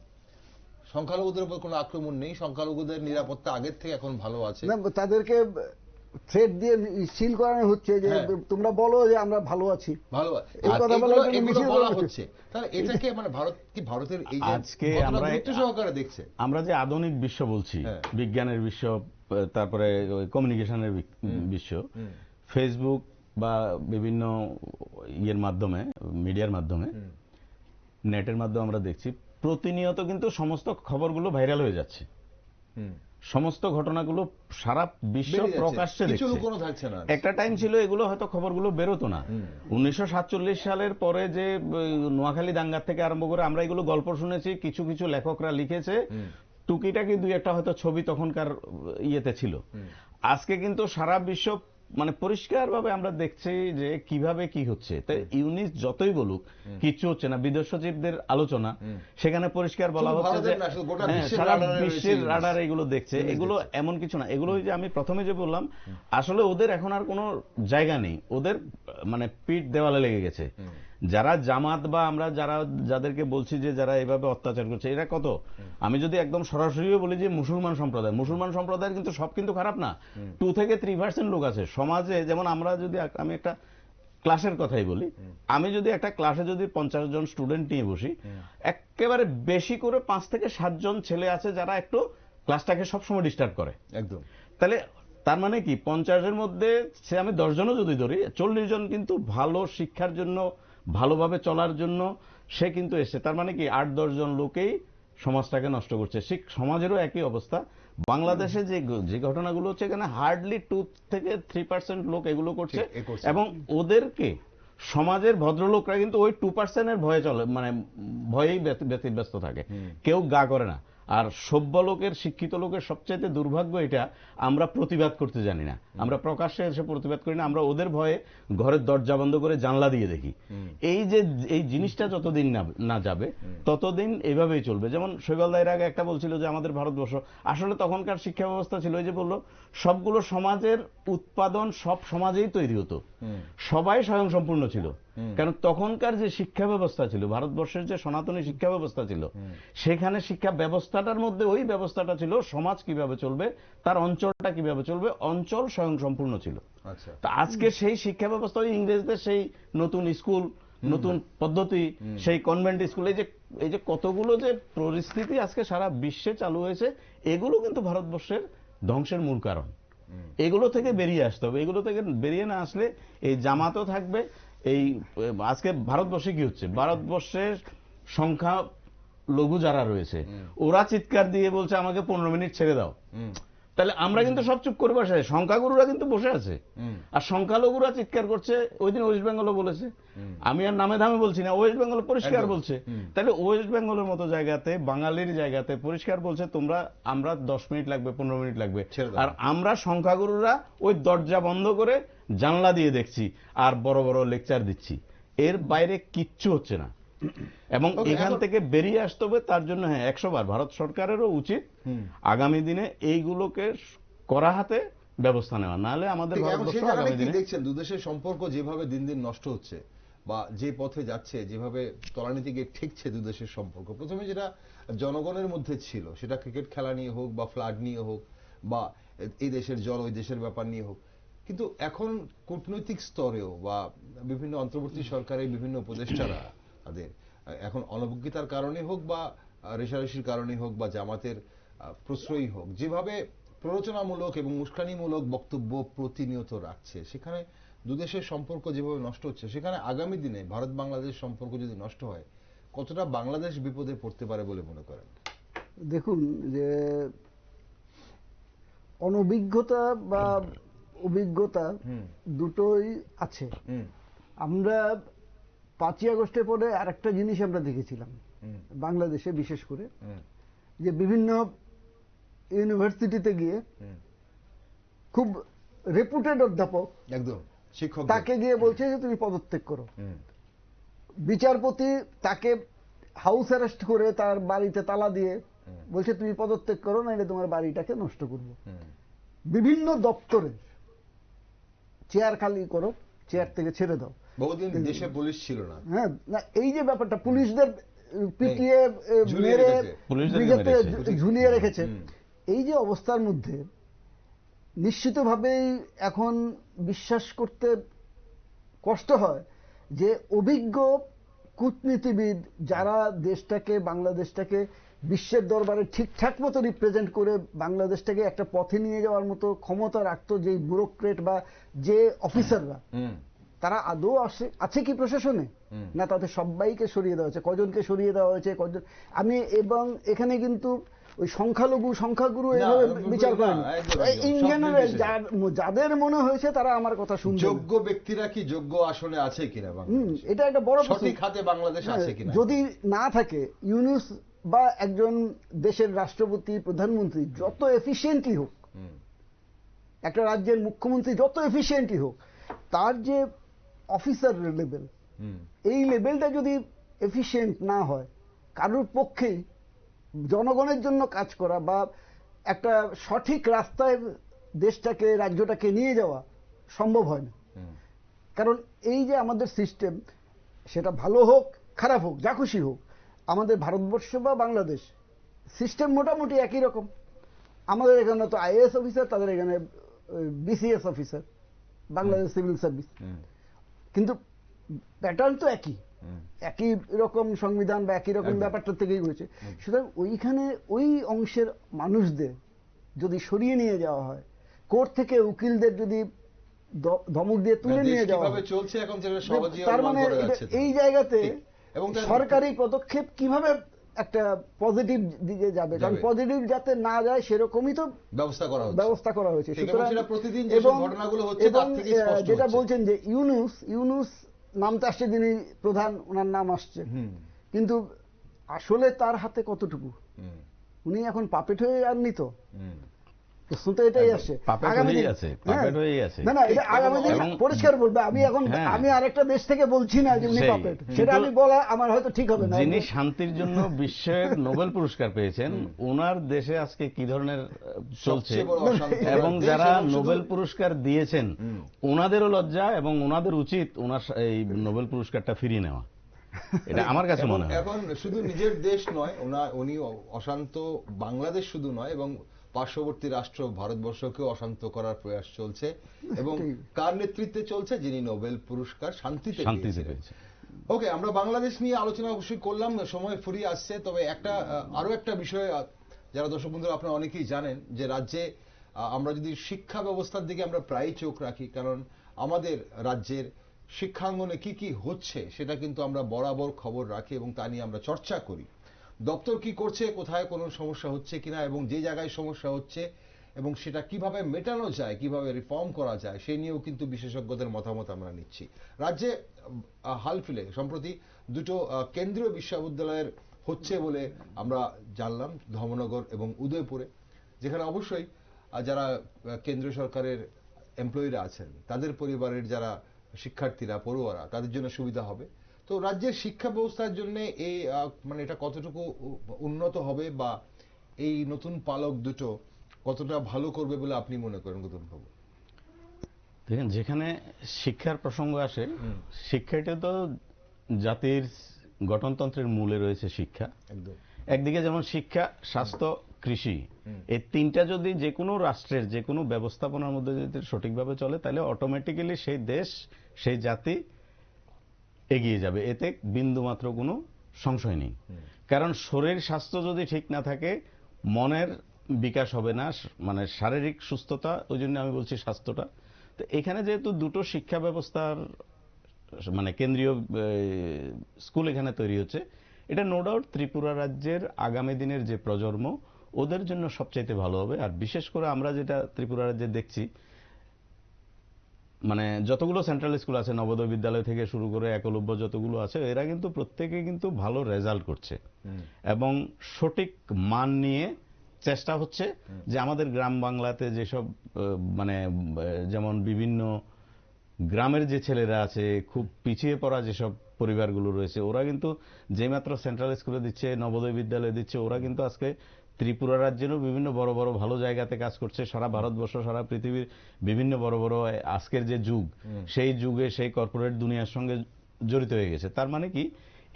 সংখ্যালঘুদের উপর কোনো আক্রমণ নেই, সংখ্যালঘুদের নিরাপত্তা আগের থেকে এখন ভালো আছে। না, তাদেরকে থ্রেট দিয়ে সিল করানো হচ্ছে যে হ্যাঁ। তোমরা বলো যে আমরা ভালো আছি। ভালো এই আর কথা এগুলো বলার জন্য এগুলো মিছিল বলা করা হচ্ছে, তাহলে এটাকে মানে ভারত কি ভারতের এই যে আজকে ঘটনা আমরা গুরুত্ব সহকারে দেখছে? আমরা যে আধুনিক বিশ্ব বলছি, হ্যাঁ। বিজ্ঞানের বিশ্ব, তারপরে কমিউনিকেশনের বিশ্ব, ফেসবুক বা বিভিন্ন ইয়ের মাধ্যমে, মিডিয়ার মাধ্যমে, নেটের মাধ্যমে আমরা দেখছি প্রতিনিয়ত কিন্তু সমস্ত খবরগুলো ভাইরাল হয়ে যাচ্ছে। সমস্ত ঘটনাগুলো সারা বিশ্ব বেরিয়ে যাচ্ছে, প্রকাশ্যে কিছু দেখছে। লুকোনো থাকছে না। একটা টাইম ছিল এগুলো হয়তো খবরগুলো বেরোতো না। 1947 সালের পরে যে নোয়াখালী দাঙ্গার থেকে আরম্ভ করে আমরা এগুলো গল্প শুনেছি, কিছু কিছু লেখকরা লিখেছে, টুকিটাকি দুই একটা হয়তো ছবি তখনকার ইয়েতে ছিল। আজকে কিন্তু সারা বিশ্ব মানে পরিষ্কারভাবে আমরা দেখছি যে কিভাবে কি হচ্ছে। তাই ইউনিস যতই বলুক কিচ্ছু হচ্ছে না। বিদেশ সচিবদের আলোচনা, সেখানে পরিষ্কার বলা শুধু হচ্ছে যে ভারতের না, শুধু গোটা বিশ্বের সারা রাডারে রয়েছে বিশ্বের ইউনিস। রাডার এগুলো দেখছে। এগুলো এমন কিছু না, এগুলো ওই যে আমি প্রথমে যে বললাম, আসলে ওদের এখন আর কোনো জায়গা নেই, ওদের মানে পিঠ দেওয়ালে লেগে গেছে। যারা জামাত বা আমরা যাদেরকে বলছি যে যারা এভাবে অত্যাচার করছে, এরা কত, আমি যদি একদম সরাসরিও বলি যে মুসলমান সম্প্রদায়ের কিন্তু সব কিন্তু খারাপ না। 2 থেকে 3% লোক আছে সমাজে। যেমন আমরা যদি আমি একটা ক্লাসের কথাই বলি, আমি যদি একটা ক্লাসে যদি 50 জন স্টুডেন্ট নিয়ে বসি, একেবারে বেশি করে 5 থেকে 7 জন ছেলে আছে যারা একটু ক্লাসটাকে সবসময় ডিস্টার্ব করে। একদম। তাহলে তার মানে কি 50-এর মধ্যে সে আমি 10 জনও যদি ধরি, 40 জন কিন্তু ভালো শিক্ষার জন্য, ভালোভাবে চলার জন্য সে কিন্তু এসছে। তার মানে কি 8-10 জন লোকেই সমাজটাকে নষ্ট করছে। সমাজেরও একই অবস্থা। বাংলাদেশে যে ঘটনাগুলো হচ্ছে, এখানে হার্ডলি 2 থেকে 3% লোক এগুলো করছে, এবং ওদেরকে সমাজের ভদ্রলোকরা কিন্তু ওই 2%-এর ভয়ে চলে, মানে ভয়েই ব্যতিব্যস্ত থাকে, কেউ গা করে না। আর সভ্য লোকের, শিক্ষিত লোকের সবচাইতে দুর্ভাগ্য এটা, আমরা প্রতিবাদ করতে জানি না, আমরা প্রকাশ্যে এসে প্রতিবাদ করি না, আমরা ওদের ভয়ে ঘরের দরজা বন্ধ করে জানলা দিয়ে দেখি। এই জিনিসটা যতদিন না যাবে ততদিন এভাবেই চলবে। যেমন শৈবাল দায়ের আগে একটা বলছিল যে আমাদের ভারতবর্ষ, আসলে তখনকার শিক্ষা ব্যবস্থা ছিল ওই যে বললো সবগুলো সমাজের উৎপাদন সব সমাজেই তৈরি হতো, সবাই স্বয়ংসম্পূর্ণ ছিল। কারণ তখনকার যে শিক্ষা ব্যবস্থা ছিল, ভারতবর্ষের যে সনাতনী শিক্ষা ব্যবস্থা ছিল, সেখানে শিক্ষা ব্যবস্থাটার মধ্যে ওই ব্যবস্থাটা ছিল সমাজ কিভাবে চলবে, তার অঞ্চলটা কিভাবে চলবে, অঞ্চল স্বয়ংসম্পূর্ণ ছিল। আচ্ছা, তা আজকে সেই শিক্ষা ব্যবস্থা ওই ইংরেজদের সেই নতুন স্কুল, নতুন পদ্ধতি, সেই কনভেন্ট স্কুল, এই যে কতগুলো যে পরিস্থিতি আজকে সারা বিশ্বে চালু হয়েছে, এগুলো কিন্তু ভারতবর্ষের ধ্বংসের মূল কারণ। এগুলো থেকে বেরিয়ে আসতে হবে। এগুলো থেকে বেরিয়ে না আসলে এই জামাতও থাকবে। এই আজকে ভারতবর্ষে কি হচ্ছে, ভারতবর্ষের সংখ্যা লঘু যারা রয়েছে ওরা চিৎকার দিয়ে বলছে আমাকে 15 মিনিট ছেড়ে দাও, তাহলে আমরা কিন্তু সব চুপ করে বসে আছি, সংখ্যাগুরুরা কিন্তু বসে আছে, আর সংখ্যালঘুরা চিৎকার করছে। ওই দিন ওয়েস্ট বেঙ্গলও বলেছে, আমি আর নামে ধামে বলছি না, ওয়েস্ট বেঙ্গল পরিষ্কার বলছে। তাহলে ওয়েস্ট বেঙ্গলের মতো জায়গাতে, বাঙালির জায়গাতে পরিষ্কার বলছে আমরা 10 মিনিট লাগবে, 15 মিনিট লাগবে, আর আমরা সংখ্যাগুরুরা ওই দরজা বন্ধ করে জানলা দিয়ে দেখছি আর বড় বড় লেকচার দিচ্ছি। এর বাইরে কিচ্ছু হচ্ছে না, এবং এখান থেকে বেরিয়ে আসতে হবে। তার জন্য 100 বার ভারত সরকারেরও উচিত আগামী দিনে এইগুলোকে কড়া হাতে ব্যবস্থা নেওয়া, নাহলে আমাদের ভারতবর্ষ আগামী দিনে দেখছেন দুদেশের সম্পর্ক যেভাবে দিন দিন নষ্ট হচ্ছে বা যে পথে যাচ্ছে, যেভাবে তলানিতে গিয়ে ঠেকছে দুদেশের সম্পর্ক। প্রথমে যেটা জনগণের মধ্যে ছিল, সেটা ক্রিকেট খেলা নিয়ে হোক বা ফ্লাড নিয়ে হোক বা এই দেশের জল ওই দেশের ব্যাপার নিয়ে হোক, কিন্তু এখন কূটনৈতিক স্তরেও বা বিভিন্ন অন্তর্বর্তী সরকারের বিভিন্ন উপদেষ্টারা তাদের এখন অনভিজ্ঞতার কারণে হোক বা রেশারেশির কারণে হোক বা জামাতের প্রশ্রয়ী হোক, যেভাবে প্ররোচনামূলক এবং উস্কানিমূলক বক্তব্য প্রতিনিয়ত রাখছে, সেখানে দুদেশের সম্পর্ক যেভাবে নষ্ট হচ্ছে, সেখানে আগামী দিনে ভারত বাংলাদেশ সম্পর্ক যদি নষ্ট হয়, কতটা বাংলাদেশ বিপদে পড়তে পারে বলে মনে করেন? দেখুন, যে অনভিজ্ঞতা বা অভিজ্ঞতা দুটোই আছে। আমরা 5ই আগস্টের পরে আরেকটা জিনিস আমরা দেখেছিলাম বাংলাদেশে, বিশেষ করে যে বিভিন্ন ইউনিভার্সিটিতে গিয়ে খুব রেপুটেড অধ্যাপক, একদম শিক্ষক, তাকে গিয়ে বলছে যে তুমি পদত্যাগ করো। বিচারপতি তাকে হাউস অ্যারেস্ট করে তার বাড়িতে তালা দিয়ে বলছে তুমি পদত্যাগ করো, নাহলে তোমার বাড়িটাকে নষ্ট করবো। বিভিন্ন দপ্তরে চেয়ার খালি করো, চেয়ার থেকে ছেড়ে দাও। বহুদিন দেশে পুলিশ ছিল না। হ্যাঁ, না এই যে ব্যাপারটা, পুলিশদের পিটিয়ে মেরে ঝুলিয়ে রেখেছে, এই যে অবস্থার মধ্যে নিশ্চিতভাবেই এখন বিশ্বাস করতে কষ্ট হয় যে অভিজ্ঞ কূটনীতিবিদ যারা দেশটাকে, বাংলাদেশটাকে বিশ্বের দরবারে ঠিকঠাক মতো রিপ্রেজেন্ট করে বাংলাদেশটাকে একটা পথে নিয়ে যাওয়ার মতো ক্ষমতা রাখতো, যে ব্যুরোক্রেট বা যে অফিসাররা, তারা আদৌ আছে কি প্রশাসনে? না, তাদের সবাইকে সরিয়ে দেওয়া হয়েছে। কজনকে সরিয়ে দেওয়া হয়েছে, কজন আমি, এবং এখানে কিন্তু ওই সংখ্যালঘু সংখ্যাগুরু এভাবে বিচার করেন। ইন জেনারেল যাদের মনে হয়েছে তারা আমার কথা শুনছে। যোগ্য ব্যক্তিরা কি যোগ্য আসনে আছে কিনা, এটা একটা বড় সঠিক হাতে বাংলাদেশ আছে কিনা। যদি না থাকে, ইউনূস বা একজন দেশের রাষ্ট্রপতি, প্রধানমন্ত্রী যত এফিশিয়েন্টলি হোক, একটা রাজ্যের মুখ্যমন্ত্রী যত এফিশিয়েন্টলি হোক, তার যে অফিসার লেভেল, এই লেভেলটা যদি এফিশিয়েন্ট না হয়, কারোর পক্ষেই জনগণের জন্য কাজ করা বা একটা সঠিক রাস্তায় দেশটাকে, রাজ্যটাকে নিয়ে যাওয়া সম্ভব হয় না। কারণ এই যে আমাদের সিস্টেম, সেটা ভালো হোক খারাপ হোক, যা খুশি হোক, আমাদের ভারতবর্ষ বা বাংলাদেশ সিস্টেম মোটামুটি একই রকম। আমাদের এখানে তো আইএএস অফিসার, তাদের এখানে BCS officer, Bangladesh civil service, কিন্তু প্যাটার্ন তো একই রকম সংবিধান বা একই রকম ব্যাপারটা থেকেই হয়েছে। সুতরাং ওইখানে ওই অংশের মানুষদের যদি সরিয়ে নিয়ে যাওয়া হয়, কোর্ট থেকে উকিলদের যদি ধমক দিয়ে তুলে নিয়ে যাওয়া হয়, তার মানে এই জায়গাতে সরকারি পদক্ষেপ কিভাবে একটা পজিটিভ দিকে যাবে, কারণ পজিটিভ যাতে না যায় সেরকমই তো ব্যবস্থা করা হয়েছে। এবং যেটা বলছেন যে ইউনূস নামটা আসছে, যিনি প্রধান, ওনার নাম আসছে, কিন্তু আসলে তার হাতে কতটুকু? উনি এখন পাপেট হয়ে যাননি তো? প্রশ্ন তো এটাই আসে পাপেট আগামী হয়েই দিন- আছে, হ্যাঁ। পাপেট হয়েই আছে। না না এটা আগামী দিন এবং- পরিষ্কার বলবে। আমি এখন হ্যাঁ। আমি আরেকটা দেশ থেকে বলছি না যে উনি সেই। পাপেট, সেটা আমি বলা আমার হয়তো ঠিক হবে না। যিনি শান্তির জন্য বিশ্বের নোবেল পুরস্কার পেয়েছেন, ওনার দেশে আজকে কি ধরনের চলছে, সবচেয়ে বড় অশান্তি এবং দেশ যারা এবং শুধু- নোবেল পুরস্কার দিয়েছেন ওনাদেরও লজ্জা এবং ওনাদের উচিত ওনার এই নোবেল পুরস্কারটা ফিরিয়ে নেওয়া। এটা আমার কাছে মনে হয়। এখন শুধু নিজের দেশ নয়, উনি অশান্ত বাংলাদেশ শুধু নয়, এবং পার্শ্ববর্তী রাষ্ট্র ভারতবর্ষকেও অশান্ত করার প্রয়াস চলছে, এবং কার নেতৃত্বে চলছে? যিনি নোবেল পুরস্কার শান্তিতে পেয়েছিলেন। পেয়েছে। ওকে, আমরা বাংলাদেশ নিয়ে আলোচনা অবশ্যই করলাম, সময় ফুরিয়ে আসছে। তবে আরো একটা বিষয়, যারা দর্শক বন্ধুরা আপনারা অনেকেই জানেন যে রাজ্যে আমরা যদি শিক্ষা ব্যবস্থার দিকে আমরা প্রায়ই চোখ রাখি, কারণ আমাদের রাজ্যের শিক্ষাঙ্গনে কি কি হচ্ছে সেটা কিন্তু আমরা বরাবর খবর রাখি এবং তা নিয়ে আমরা চর্চা করি। দপ্তর কি করছে, কোথায় কোনো সমস্যা হচ্ছে কিনা, এবং যে জায়গায় সমস্যা হচ্ছে এবং সেটা কিভাবে মেটানো যায়, কিভাবে রিফর্ম করা যায়, সেই নিয়েও কিন্তু বিশেষজ্ঞদের মতামত আমরা নিচ্ছি। রাজ্যে হালফিলে সম্প্রতি দুটো কেন্দ্রীয় বিশ্ববিদ্যালয়ের হচ্ছে বলে আমরা জানলাম, ধর্মনগর এবং উদয়পুরে, যেখানে অবশ্যই যারা কেন্দ্রীয় সরকারের এমপ্লয়িরা আছেন তাদের পরিবারের যারা শিক্ষার্থীরা, পড়ুয়ারা, তাদের জন্য সুবিধা হবে। তো রাজ্যের শিক্ষা ব্যবস্থার জন্য এই মানে এটা কতটুকু উন্নত হবে, বা এই নতুন পালক দুটো কতটা ভালো করবে বলে আপনি মনে করেন গৌতম বাবু? দেখেন, যেখানে শিক্ষার প্রসঙ্গ আসে, শিক্ষাটা তো জাতির গঠনতন্ত্রের মূলে রয়েছে শিক্ষা। একদম। একদিকে যেমন শিক্ষা, স্বাস্থ্য, কৃষি, এই তিনটা যদি যে কোনো রাষ্ট্রের যে কোনো ব্যবস্থাপনার মধ্যে যদি সঠিকভাবে চলে, তাহলে অটোমেটিক্যালি সেই দেশ, সেই জাতি এগিয়ে যাবে। এতে বিন্দুমাত্র কোনো সংশয় নেই। কারণ শরীর স্বাস্থ্য যদি ঠিক না থাকে, মনের বিকাশ হবে না, মানে শারীরিক সুস্থতা, ওই জন্য আমি বলছি স্বাস্থ্যটা। তো এখানে যেহেতু দুটো শিক্ষা ব্যবস্থার মানে কেন্দ্রীয় স্কুল এখানে তৈরি হচ্ছে, এটা নো ডাউট ত্রিপুরা রাজ্যের আগামী দিনের যে প্রজন্ম, ওদের জন্য সবচাইতে ভালো হবে। আর বিশেষ করে আমরা যেটা ত্রিপুরা রাজ্যে দেখছি, মানে যতগুলো সেন্ট্রাল স্কুল আছে, নবোদয় বিদ্যালয় থেকে শুরু করে একলব্য যতগুলো আছে, এরা কিন্তু প্রত্যেকে কিন্তু ভালো রেজাল্ট করছে এবং সঠিক মান নিয়ে চেষ্টা হচ্ছে যে আমাদের গ্রাম বাংলাতে যেসব মানে যেমন বিভিন্ন গ্রামের যে ছেলেরা আছে, খুব পিছিয়ে পড়া যেসব পরিবারগুলো রয়েছে, ওরা কিন্তু যেমাত্র সেন্ট্রাল স্কুলে দিচ্ছে, নবোদয় বিদ্যালয়ে দিচ্ছে, ওরা কিন্তু আজকে ত্রিপুরা রাজ্যেরও বিভিন্ন বড় বড় ভালো জায়গাতে কাজ করছে। সারা ভারতবর্ষ, সারা পৃথিবীর বিভিন্ন বড় বড় আজকের যে যুগ, সেই যুগে সেই কর্পোরেট দুনিয়ার সঙ্গে জড়িত হয়ে গেছে। তার মানে কি,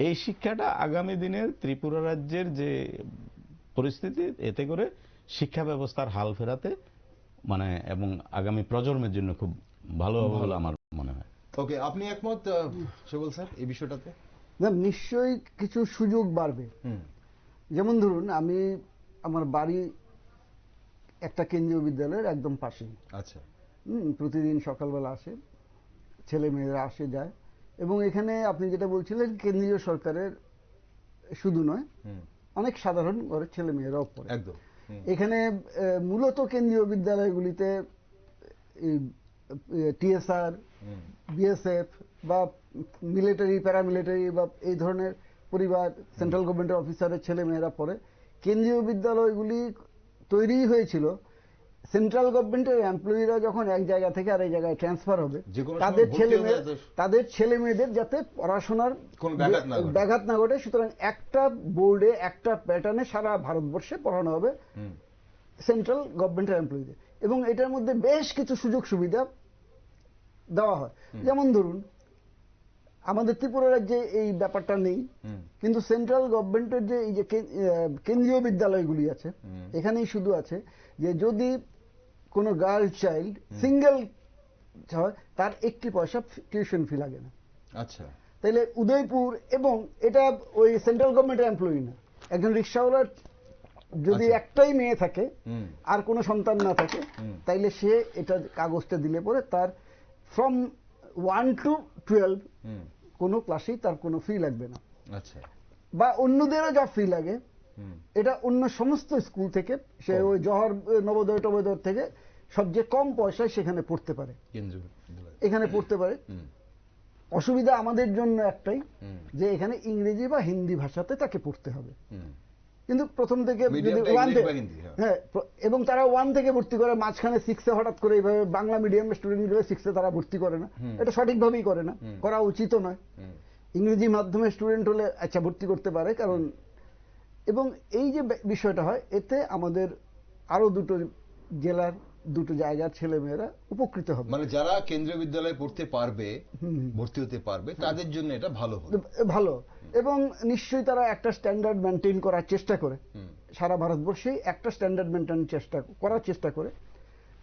এই শিক্ষাটা আগামী দিনের ত্রিপুরা রাজ্যের যে পরিস্থিতি, এতে করে শিক্ষা ব্যবস্থার হাল ফেরাতে মানে এবং আগামী প্রজন্মের জন্য খুব ভালো হবে বলে আমার মনে হয়। ওকে, আপনি একমত সেবল স্যার এই বিষয়টাতে? না, নিশ্চয়ই কিছু সুযোগ বাড়বে। যেমন ধরুন, আমি আমার বাড়ি একটা কেন্দ্রীয় বিদ্যালয়ের একদম পাশেই। আচ্ছা। প্রতিদিন সকালবেলা আসে, ছেলে মেয়েরা আসে যায়, এবং এখানে আপনি যেটা বলছিলেন কেন্দ্রীয় সরকারের শুধু নয়, অনেক সাধারণ ঘরের ছেলে মেয়েরাও পড়ে। একদম। এখানে মূলত কেন্দ্রীয় বিদ্যালয়গুলিতে টিএসআর, বিএসএফ বা মিলিটারি, প্যারামিলিটারি বা এই ধরনের পরিবার, সেন্ট্রাল গভর্নমেন্টের অফিসারের ছেলে মেয়েরা পড়ে। কেন্দ্রীয় বিদ্যালয়গুলি তৈরি হয়েছিল সেন্ট্রাল গভর্নমেন্টের এমপ্লয়িরা যখন এক জায়গা থেকে আরেক জায়গায় ট্রান্সফার হবে, তাদের ছেলে মেয়েদের যাতে পড়াশোনার ব্যাঘাত না ঘটে, সুতরাং একটা বোর্ডে একটা প্যাটার্নে সারা ভারতবর্ষে পড়ানো হবে সেন্ট্রাল গভর্নমেন্টের এমপ্লয়িদের, এবং এটার মধ্যে বেশ কিছু সুযোগ সুবিধা দেওয়া হয়। যেমন ধরুন, আমাদের ত্রিপুরা রাজ্যে এই ব্যাপারটা নেই, কিন্তু সেন্ট্রাল গভর্নমেন্টের যে এই যে কেন্দ্রীয় বিদ্যালয়গুলি আছে, এখানেই শুধু আছে যে যদি কোনো গার্ল চাইল্ড সিঙ্গেল হয়, তার 1 পয়সা টিউশন ফি লাগে না। আচ্ছা। তাইলে উদয়পুর, এবং এটা ওই সেন্ট্রাল গভর্নমেন্টের এমপ্লয়ি না, একজন রিক্সাওয়ালার যদি একটাই মেয়ে থাকে আর কোনো সন্তান না থাকে, তাইলে সে এটা কাগজটা দিলে পরে তার ফ্রম 1 to 12 কোনো ক্লাসেই তার কোনো ফি লাগবে না। আচ্ছা। বা অন্যদেরও যা ফি লাগে, এটা অন্য সমস্ত স্কুল থেকে, সে ওই জহর, নবোদয় টবোদয় থেকে সবচেয়ে কম পয়সায় সেখানে পড়তে পারে, এখানে পড়তে পারে। অসুবিধা আমাদের জন্য একটাই, যে এখানে ইংরেজি বা হিন্দি ভাষাতে তাকে পড়তে হবে। কিন্তু প্রথম থেকে Medium টা ওয়ান English বা হিন্দি, হ্যাঁ। হ্যাঁ এবং তারা 1 থেকে ভর্তি করে, মাঝখানে 6-এ হঠাৎ করে এইভাবে বাংলা মিডিয়ামের স্টুডেন্টগুলো 6-এ তারা ভর্তি করে না, এটা সঠিকভাবেই করে না, করা উচিতও নয়। ইংরেজি মাধ্যমের স্টুডেন্ট হলে আচ্ছা ভর্তি করতে পারে, কারণ এবং এই যে বিষয়টা হয় এতে আমাদের আরো দুটো জেলার দুটো জায়গার ছেলেমেয়েরা উপকৃত হবে। মানে যারা কেন্দ্রীয় বিদ্যালয়ে পড়তে পারবে, ভর্তি হতে পারবে, তাদের জন্য এটা ভালো হবে। ভালো, এবং নিশ্চয়ই তারা একটা স্ট্যান্ডার্ড মেনটেন করার চেষ্টা করে, সারা ভারতবর্ষেই একটা স্ট্যান্ডার্ড মেনটেন করার চেষ্টা করে।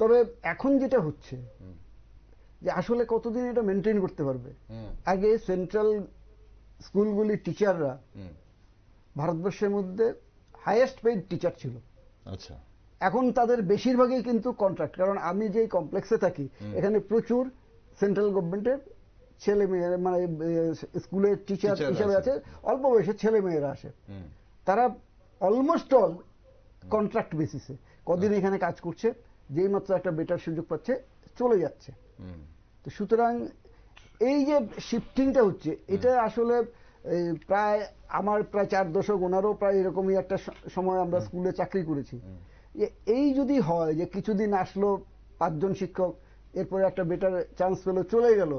তবে এখন যেটা হচ্ছে যে আসলে কতদিন এটা মেনটেন করতে পারবে। আগে সেন্ট্রাল স্কুলগুলির টিচাররা ভারতবর্ষের মধ্যে হাইয়েস্ট পেইড টিচার ছিল। আচ্ছা, এখন তাদের বেশিরভাগই কিন্তু কন্ট্রাক্ট, কারণ আমি যে কমপ্লেক্সে থাকি এখানে প্রচুর সেন্ট্রাল গভর্নমেন্টের ছেলে মেয়েরা, মানে স্কুলের টিচার হিসেবে আছে, অল্প বয়সের ছেলে মেয়েরা আসে, তারা অলমোস্ট অল কন্ট্রাক্ট বেসিসে কদিন এখানে কাজ করছে, যেই মাত্র একটা বেটার সুযোগ পাচ্ছে চলে যাচ্ছে। তো সুতরাং এই যে শিফটিংটা হচ্ছে, এটা আসলে আমার প্রায় 4 দশক, ওনারও প্রায় এরকমই একটা সময় আমরা স্কুলে চাকরি করেছি। এই যদি হয় যে কিছুদিন আসলো 5 জন শিক্ষক, এরপরে একটা বেটার চান্স পেলো, চলে গেল,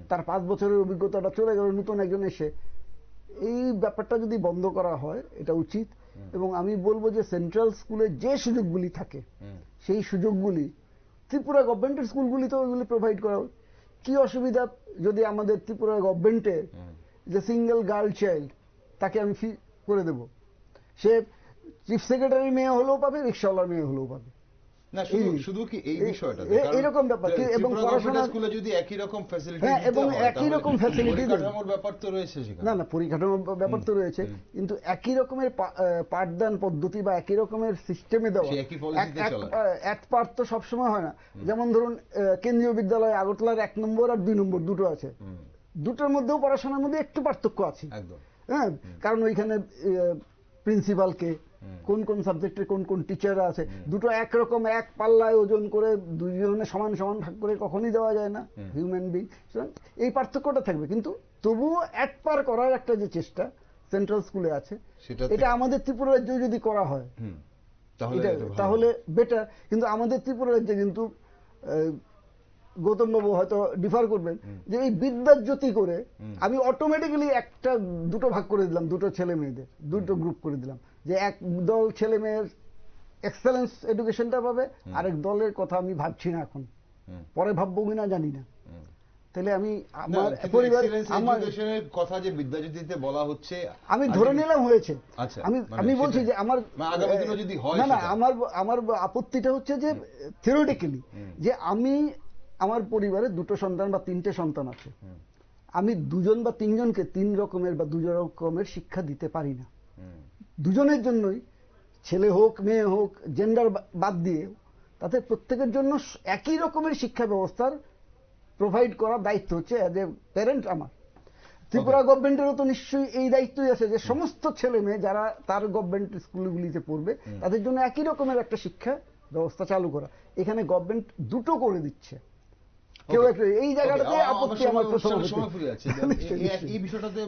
তার 5 বছরের অভিজ্ঞতাটা চলে গেল, নতুন একজন এসে, এই ব্যাপারটা যদি বন্ধ করা হয় এটা উচিত। এবং আমি বলবো যে সেন্ট্রাল স্কুলে যে সুযোগগুলি থাকে সেই সুযোগগুলি ত্রিপুরা গভর্নমেন্টের স্কুলগুলি তো ওইগুলি প্রোভাইড করা। কি অসুবিধা যদি আমাদের ত্রিপুরা গভর্নমেন্টের যে সিঙ্গেল গার্ল চাইল্ড, তাকে আমি ফি করে দেব, সে চিফ সেক্রেটারি মেয়ে হলেও পাবে, রিক্সাওয়ালার মেয়ে হলেও পাবে। না শুধু কি এই বিষয়টা এরকম ব্যাপার, এবং পড়াশোনা স্কুলে যদি একই রকম ফ্যাসিলিটি হ্যাঁ এবং একই রকম ফ্যাসিলিটি, পরিকাঠামোর ব্যাপার তো রয়েছে সেখানে। না পরিকাঠামোর ব্যাপার তো রয়েছে, কিন্তু একই রকমের পাঠদান পদ্ধতি বা একই রকমের সিস্টেমে দেওয়া, এক পার্ট তো সবসময় হয় না। যেমন ধরুন কেন্দ্রীয় বিদ্যালয় আগরতলার 1 নম্বর আর 2 নম্বর দুটো আছে, দুটোর মধ্যেও পড়াশোনার মধ্যে একটু পার্থক্য আছে। হ্যাঁ, কারণ ওইখানে প্রিন্সিপালকে কোন কোন সাবজেক্টের কোন কোন টিচার আছে, দুটো একরকম এক পাল্লায় ওজন করে দুইজনে সমান সমান ভাগ করে কখনই দেওয়া যায় না, হিউম্যান বিং। এই পার্থক্যটা থাকবে, কিন্তু তবুও এক পার করার একটা যে চেষ্টা সেন্ট্রাল স্কুলে আছে, এটা আমাদের ত্রিপুরা রাজ্যে যদি করা হয় তাহলে বেটার। কিন্তু আমাদের ত্রিপুরা রাজ্যে কিন্তু গৌতম বাবু হয়তো ডিফার করবেন যে এই বিদ্যার জ্যোতি করে আমি অটোমেটিক্যালি দুটো ভাগ করে দিলাম, দুটো ছেলে মেয়েদের দুটো গ্রুপ করে দিলাম, যে এক দল ছেলে মেয়ের এক্সেলেন্স এডুকেশনটা পাবে, আরেক দলের কথা আমি ভাবছি না এখন, পরে ভাববো কিনা জানি না। তাহলে আমি আমার পরিবার, আমার কথা যে বিদ্যাজ্যোতিতে বলা হচ্ছে আমি ধরে নিলাম হয়েছে। আমি বলছি যে আমার আগামী দিনে যদি হয়, না আমার আপত্তিটা হচ্ছে যে থিওরিটিক্যালি যে আমার পরিবারে 2টো সন্তান বা 3টে সন্তান আছে, আমি 2 জন বা 3 জনকে 3 রকমের বা 2 রকমের শিক্ষা দিতে পারি না। দুজনের জন্যই, ছেলে হোক মেয়ে হোক, জেন্ডার বাদ দিয়ে, তাতে প্রত্যেকের জন্য একই রকমের শিক্ষা ব্যবস্থার প্রোভাইড করার দায়িত্ব হচ্ছে অ্যাজ এ প্যারেন্ট আমার। ত্রিপুরা গভর্নমেন্টেরও তো নিশ্চয়ই এই দায়িত্বই আছে যে সমস্ত ছেলে মেয়ে যারা তার গভর্নমেন্ট স্কুলগুলিতে পড়বে তাদের জন্য একই রকমের একটা শিক্ষা ব্যবস্থা চালু করা। এখানে গভর্নমেন্ট দুটো করে দিচ্ছে, কেউ একটা এই জায়গাটাতে আপত্তি আমার প্রথম এই বিষয়টাতে।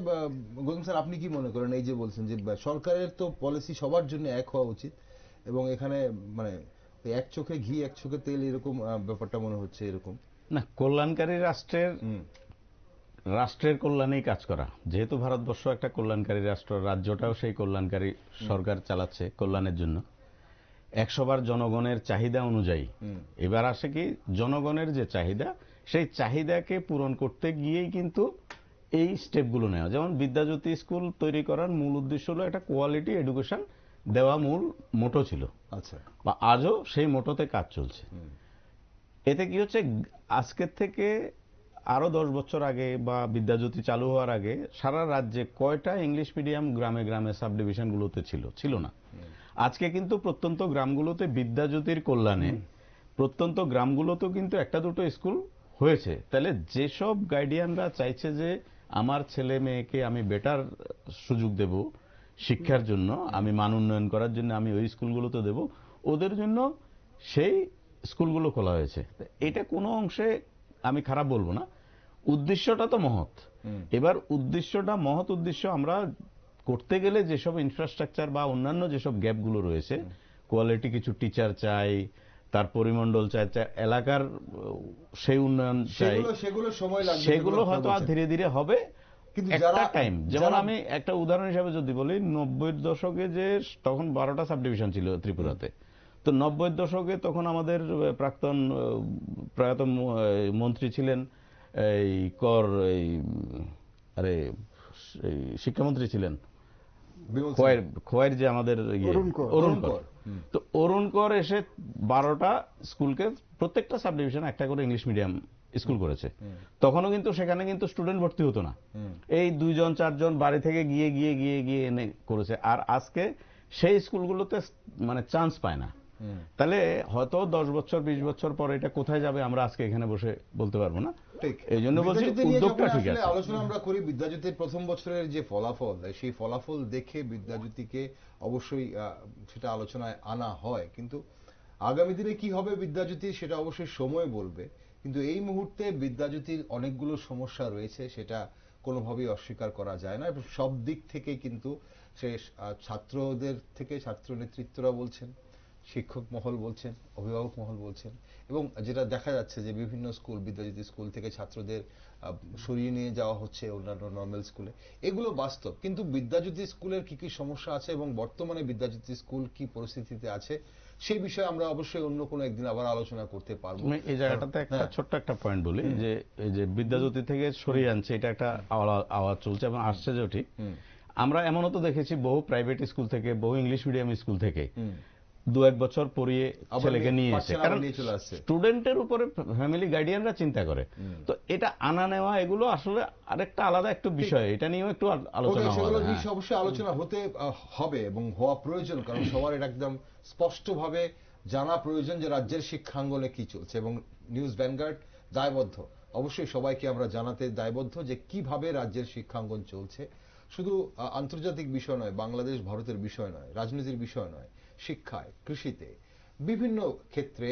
গৌতম স্যার, আপনি কি মনে করেন, এই যে বলছেন যে সরকারের তো পলিসি সবার জন্য এক হওয়া উচিত, এবং এখানে মানে এক চোখে ঘি এক চোখে তেল এরকম ব্যাপারটা মনে হচ্ছে এরকম না? কল্যাণকারী রাষ্ট্রের কল্যাণেই কাজ করা, যেহেতু ভারতবর্ষ একটা কল্যাণকারী রাষ্ট্র, রাজ্যটাও সেই কল্যাণকারী সরকার চালাচ্ছে কল্যাণের জন্য 100 বার জনগণের চাহিদা অনুযায়ী। এবার আসে কি, জনগণের যে চাহিদা, সেই চাহিদাকে পূরণ করতে গিয়েই কিন্তু এই স্টেপগুলো নেওয়া। যেমন বিদ্যাজ্যোতি স্কুল তৈরি করার মূল উদ্দেশ্য হলো একটা কোয়ালিটি এডুকেশন দেওয়া, মূল মোটো ছিল, আচ্ছা, বা আজও সেই মোটোতে কাজ চলছে। এতে কি হচ্ছে, আজকের থেকে আরো 10 বছর আগে বা বিদ্যাজ্যোতি চালু হওয়ার আগে সারা রাজ্যে কয়টা ইংলিশ মিডিয়াম গ্রামে গ্রামে সাব ডিভিশনগুলোতে ছিল না। আজকে কিন্তু প্রত্যন্ত গ্রামগুলোতে বিদ্যাজ্যোতির কল্যাণে প্রত্যন্ত গ্রামগুলোতেও কিন্তু একটা দুটো স্কুল হয়েছে। তাহলে যেসব গাইডিয়ানরা চাইছে যে আমার ছেলে মেয়েকে আমি বেটার সুযোগ দেব শিক্ষার জন্য, আমি মান উন্নয়ন করার জন্য আমি ওই স্কুলগুলোতে দেব, ওদের জন্য সেই স্কুলগুলো খোলা হয়েছে। এটা কোনো অংশে আমি খারাপ বলবো না, উদ্দেশ্যটা তো মহৎ। এবার উদ্দেশ্যটা মহৎ উদ্দেশ্য আমরা করতে গেলে যেসব ইনফ্রাস্ট্রাকচার বা অন্যান্য যেসব গ্যাপগুলো রয়েছে, কোয়ালিটি কিছু টিচার চাই, তার পরিমণ্ডল চাই, এলাকার সেই উন্নয়ন চাই, সেগুলো সময় লাগবে, সেগুলো হয়তো আর ধীরে ধীরে হবে। কিন্তু একটা টাইম, যেমন আমি একটা উদাহরণ হিসাবে যদি বলি, 90-এর দশকে যে তখন 12টা সাব ডিভিশন ছিল ত্রিপুরাতে, তো 90-এর দশকে তখন আমাদের প্রাক্তন প্রয়াত মন্ত্রী ছিলেন এই কর এই আরে এই শিক্ষামন্ত্রী ছিলেন খোয়াইয়ের যে আমাদের অরুণ কর। তো অরুণ কর এসে 12টা স্কুলকে প্রত্যেকটা সাব ডিভিশনে একটা করে ইংলিশ মিডিয়াম স্কুল করেছে। তখনও কিন্তু সেখানে কিন্তু স্টুডেন্ট ভর্তি হতো না, এই 2-4 বাড়ি থেকে গিয়ে গিয়ে গিয়ে গিয়ে এনে করেছে। আর আজকে সেই স্কুলগুলোতে মানে চান্স পায় না। তাহলে হয়তো 10 বছর 20 বছর পর এটা কোথায় যাবে আমরা আজকে এখানে বসে বলতে পারবো না। এই জন্য বলছি উদ্যোগটা ঠিক আছে। আলোচনা আমরা করি বিদ্যাজ্যোতির প্রথম বছরের যে ফলাফল, সেই ফলাফল দেখে বিদ্যাজ্যোতিকে অবশ্যই সেটা আলোচনায় আনা হয়, কিন্তু আগামী দিনে কি হবে বিদ্যাজ্যোতি সেটা অবশ্যই সময় বলবে। কিন্তু এই মুহূর্তে বিদ্যাজ্যোতির অনেকগুলো সমস্যা রয়েছে, সেটা কোনোভাবেই অস্বীকার করা যায় না। সব দিক থেকে কিন্তু সে ছাত্রদের থেকে ছাত্র নেতৃত্বরা বলছেন, শিক্ষক মহল বলছেন, অভিভাবক মহল বলছেন, এবং যেটা দেখা যাচ্ছে যে বিভিন্ন স্কুল, বিদ্যাজ্যোতি স্কুল থেকে ছাত্রদের সরিয়ে নিয়ে যাওয়া হচ্ছে অন্যান্য নর্মাল স্কুলে, এগুলো বাস্তব। কিন্তু বিদ্যাজ্যোতি স্কুলের কি কি সমস্যা আছে এবং বর্তমানে বিদ্যাজ্যোতি স্কুল কি পরিস্থিতিতে আছে সেই বিষয়ে আমরা অবশ্যই অন্য কোনো একদিন আবার আলোচনা করতে পারবো। এই জায়গাটাতে একটা ছোট্ট একটা পয়েন্ট বলি, যে এই যে বিদ্যাজ্যোতি থেকে সরিয়ে আনছে, এটা একটা আওয়াজ চলছে এবং আসছে যেটি, আমরা এমনও তো দেখেছি বহু প্রাইভেট স্কুল থেকে, বহু ইংলিশ মিডিয়াম স্কুল থেকে 2-1 বছর পড়িয়ে ছেলেকে নিয়ে এসে, কারণ স্টুডেন্টের উপরে ফ্যামিলি গার্ডিয়ানরা চিন্তা করে। তো এটা আনা নেওয়া এগুলো আসলে আরেকটা আলাদা একটু বিষয়, এটা নিয়েও একটু আলোচনা হবে। অবশ্যই আলোচনা হতে হবে এবং হওয়া প্রয়োজন, কারণ সবার এটা একদম স্পষ্টভাবে জানা প্রয়োজন যে রাজ্যের শিক্ষাঙ্গনে কি চলছে, এবং নিউজ ভ্যানগার্ড দায়বদ্ধ, অবশ্যই সবাইকে আমরা জানাতে দায়বদ্ধ যে কিভাবে রাজ্যের শিক্ষাঙ্গন চলছে। শুধু আন্তর্জাতিক বিষয় নয়, বাংলাদেশ ভারতের বিষয় নয়, রাজনীতির বিষয় নয়, শিক্ষায়, কৃষিতে, বিভিন্ন ক্ষেত্রে,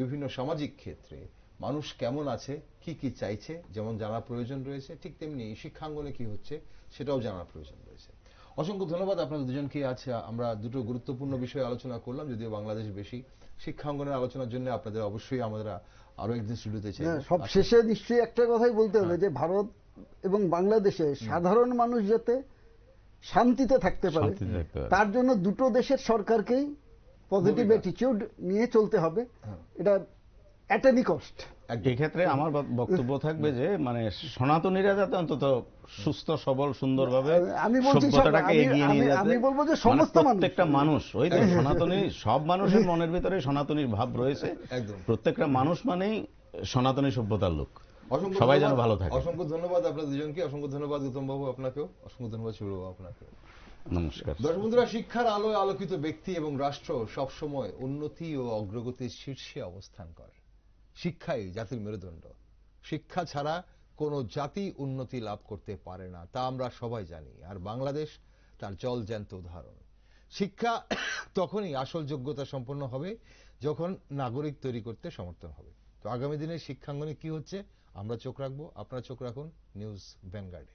বিভিন্ন সামাজিক ক্ষেত্রে মানুষ কেমন আছে, কি কি চাইছে, যেমন জানা প্রয়োজন রয়েছে, ঠিক তেমনি শিক্ষাঙ্গনে কি হচ্ছে সেটাও জানার প্রয়োজন রয়েছে। অসংখ্য ধন্যবাদ আপনাদের দুজনকে। আছে আমরা দুটো গুরুত্বপূর্ণ বিষয়ে আলোচনা করলাম, যদিও বাংলাদেশ বেশি। শিক্ষাঙ্গনের আলোচনার জন্য আপনাদের অবশ্যই আমরা আরো একদিন স্টুডিওতে চাই। সব শেষে নিশ্চয়ই একটা কথাই বলতে হবে, যে ভারত এবং বাংলাদেশে সাধারণ মানুষ যাতে শান্তিতে থাকতে পারে, তার জন্য দুটো দেশের সরকারকেই পজিটিভ অ্যাটিটিউড নিয়ে চলতে হবে, এটা অ্যাট এনি কস্ট। এই ক্ষেত্রে আমার বক্তব্য থাকবে যে মানে সনাতনীরা যাতে অন্তত সুস্থ সবল সুন্দরভাবে সভ্যতাটাকে এগিয়ে নিয়ে যাচ্ছে। আমি বলবো যে সমস্ত প্রত্যেকটা মানুষ, ওই যে সনাতনী, সব মানুষের মনের ভিতরে সনাতনীর ভাব রয়েছে, প্রত্যেকটা মানুষ মানেই সনাতনী সভ্যতার লোক। সবাই যেন ভালো থাকে। অসংখ্য ধন্যবাদ আপনাদের দুজনকে। অসংখ্য ধন্যবাদ গৌতম বাবু আপনাকেও। অসংখ্য ধন্যবাদ শুভ বাবু আপনাকেও। নমস্কার। দর্শক বন্ধুরা, শিক্ষার আলোয় আলোকিত ব্যক্তি এবং রাষ্ট্র সবসময় উন্নতি ও অগ্রগতির শীর্ষে অবস্থান করে। শিক্ষাই জাতির মেরুদণ্ড। শিক্ষা ছাড়া কোনো জাতি উন্নতি লাভ করতে পারে না, তা আমরা সবাই জানি। আর বাংলাদেশ তার জলজ্যান্ত উদাহরণ। শিক্ষা তখনই আসল যোগ্যতা সম্পন্ন হবে যখন নাগরিক তৈরি করতে সমর্থন হবে। তো আগামী দিনের শিক্ষাঙ্গনে কি হচ্ছে আমরা চোখ রাখবো, আপনারা চোখ রাখুন নিউজ ভ্যানগার্ডে।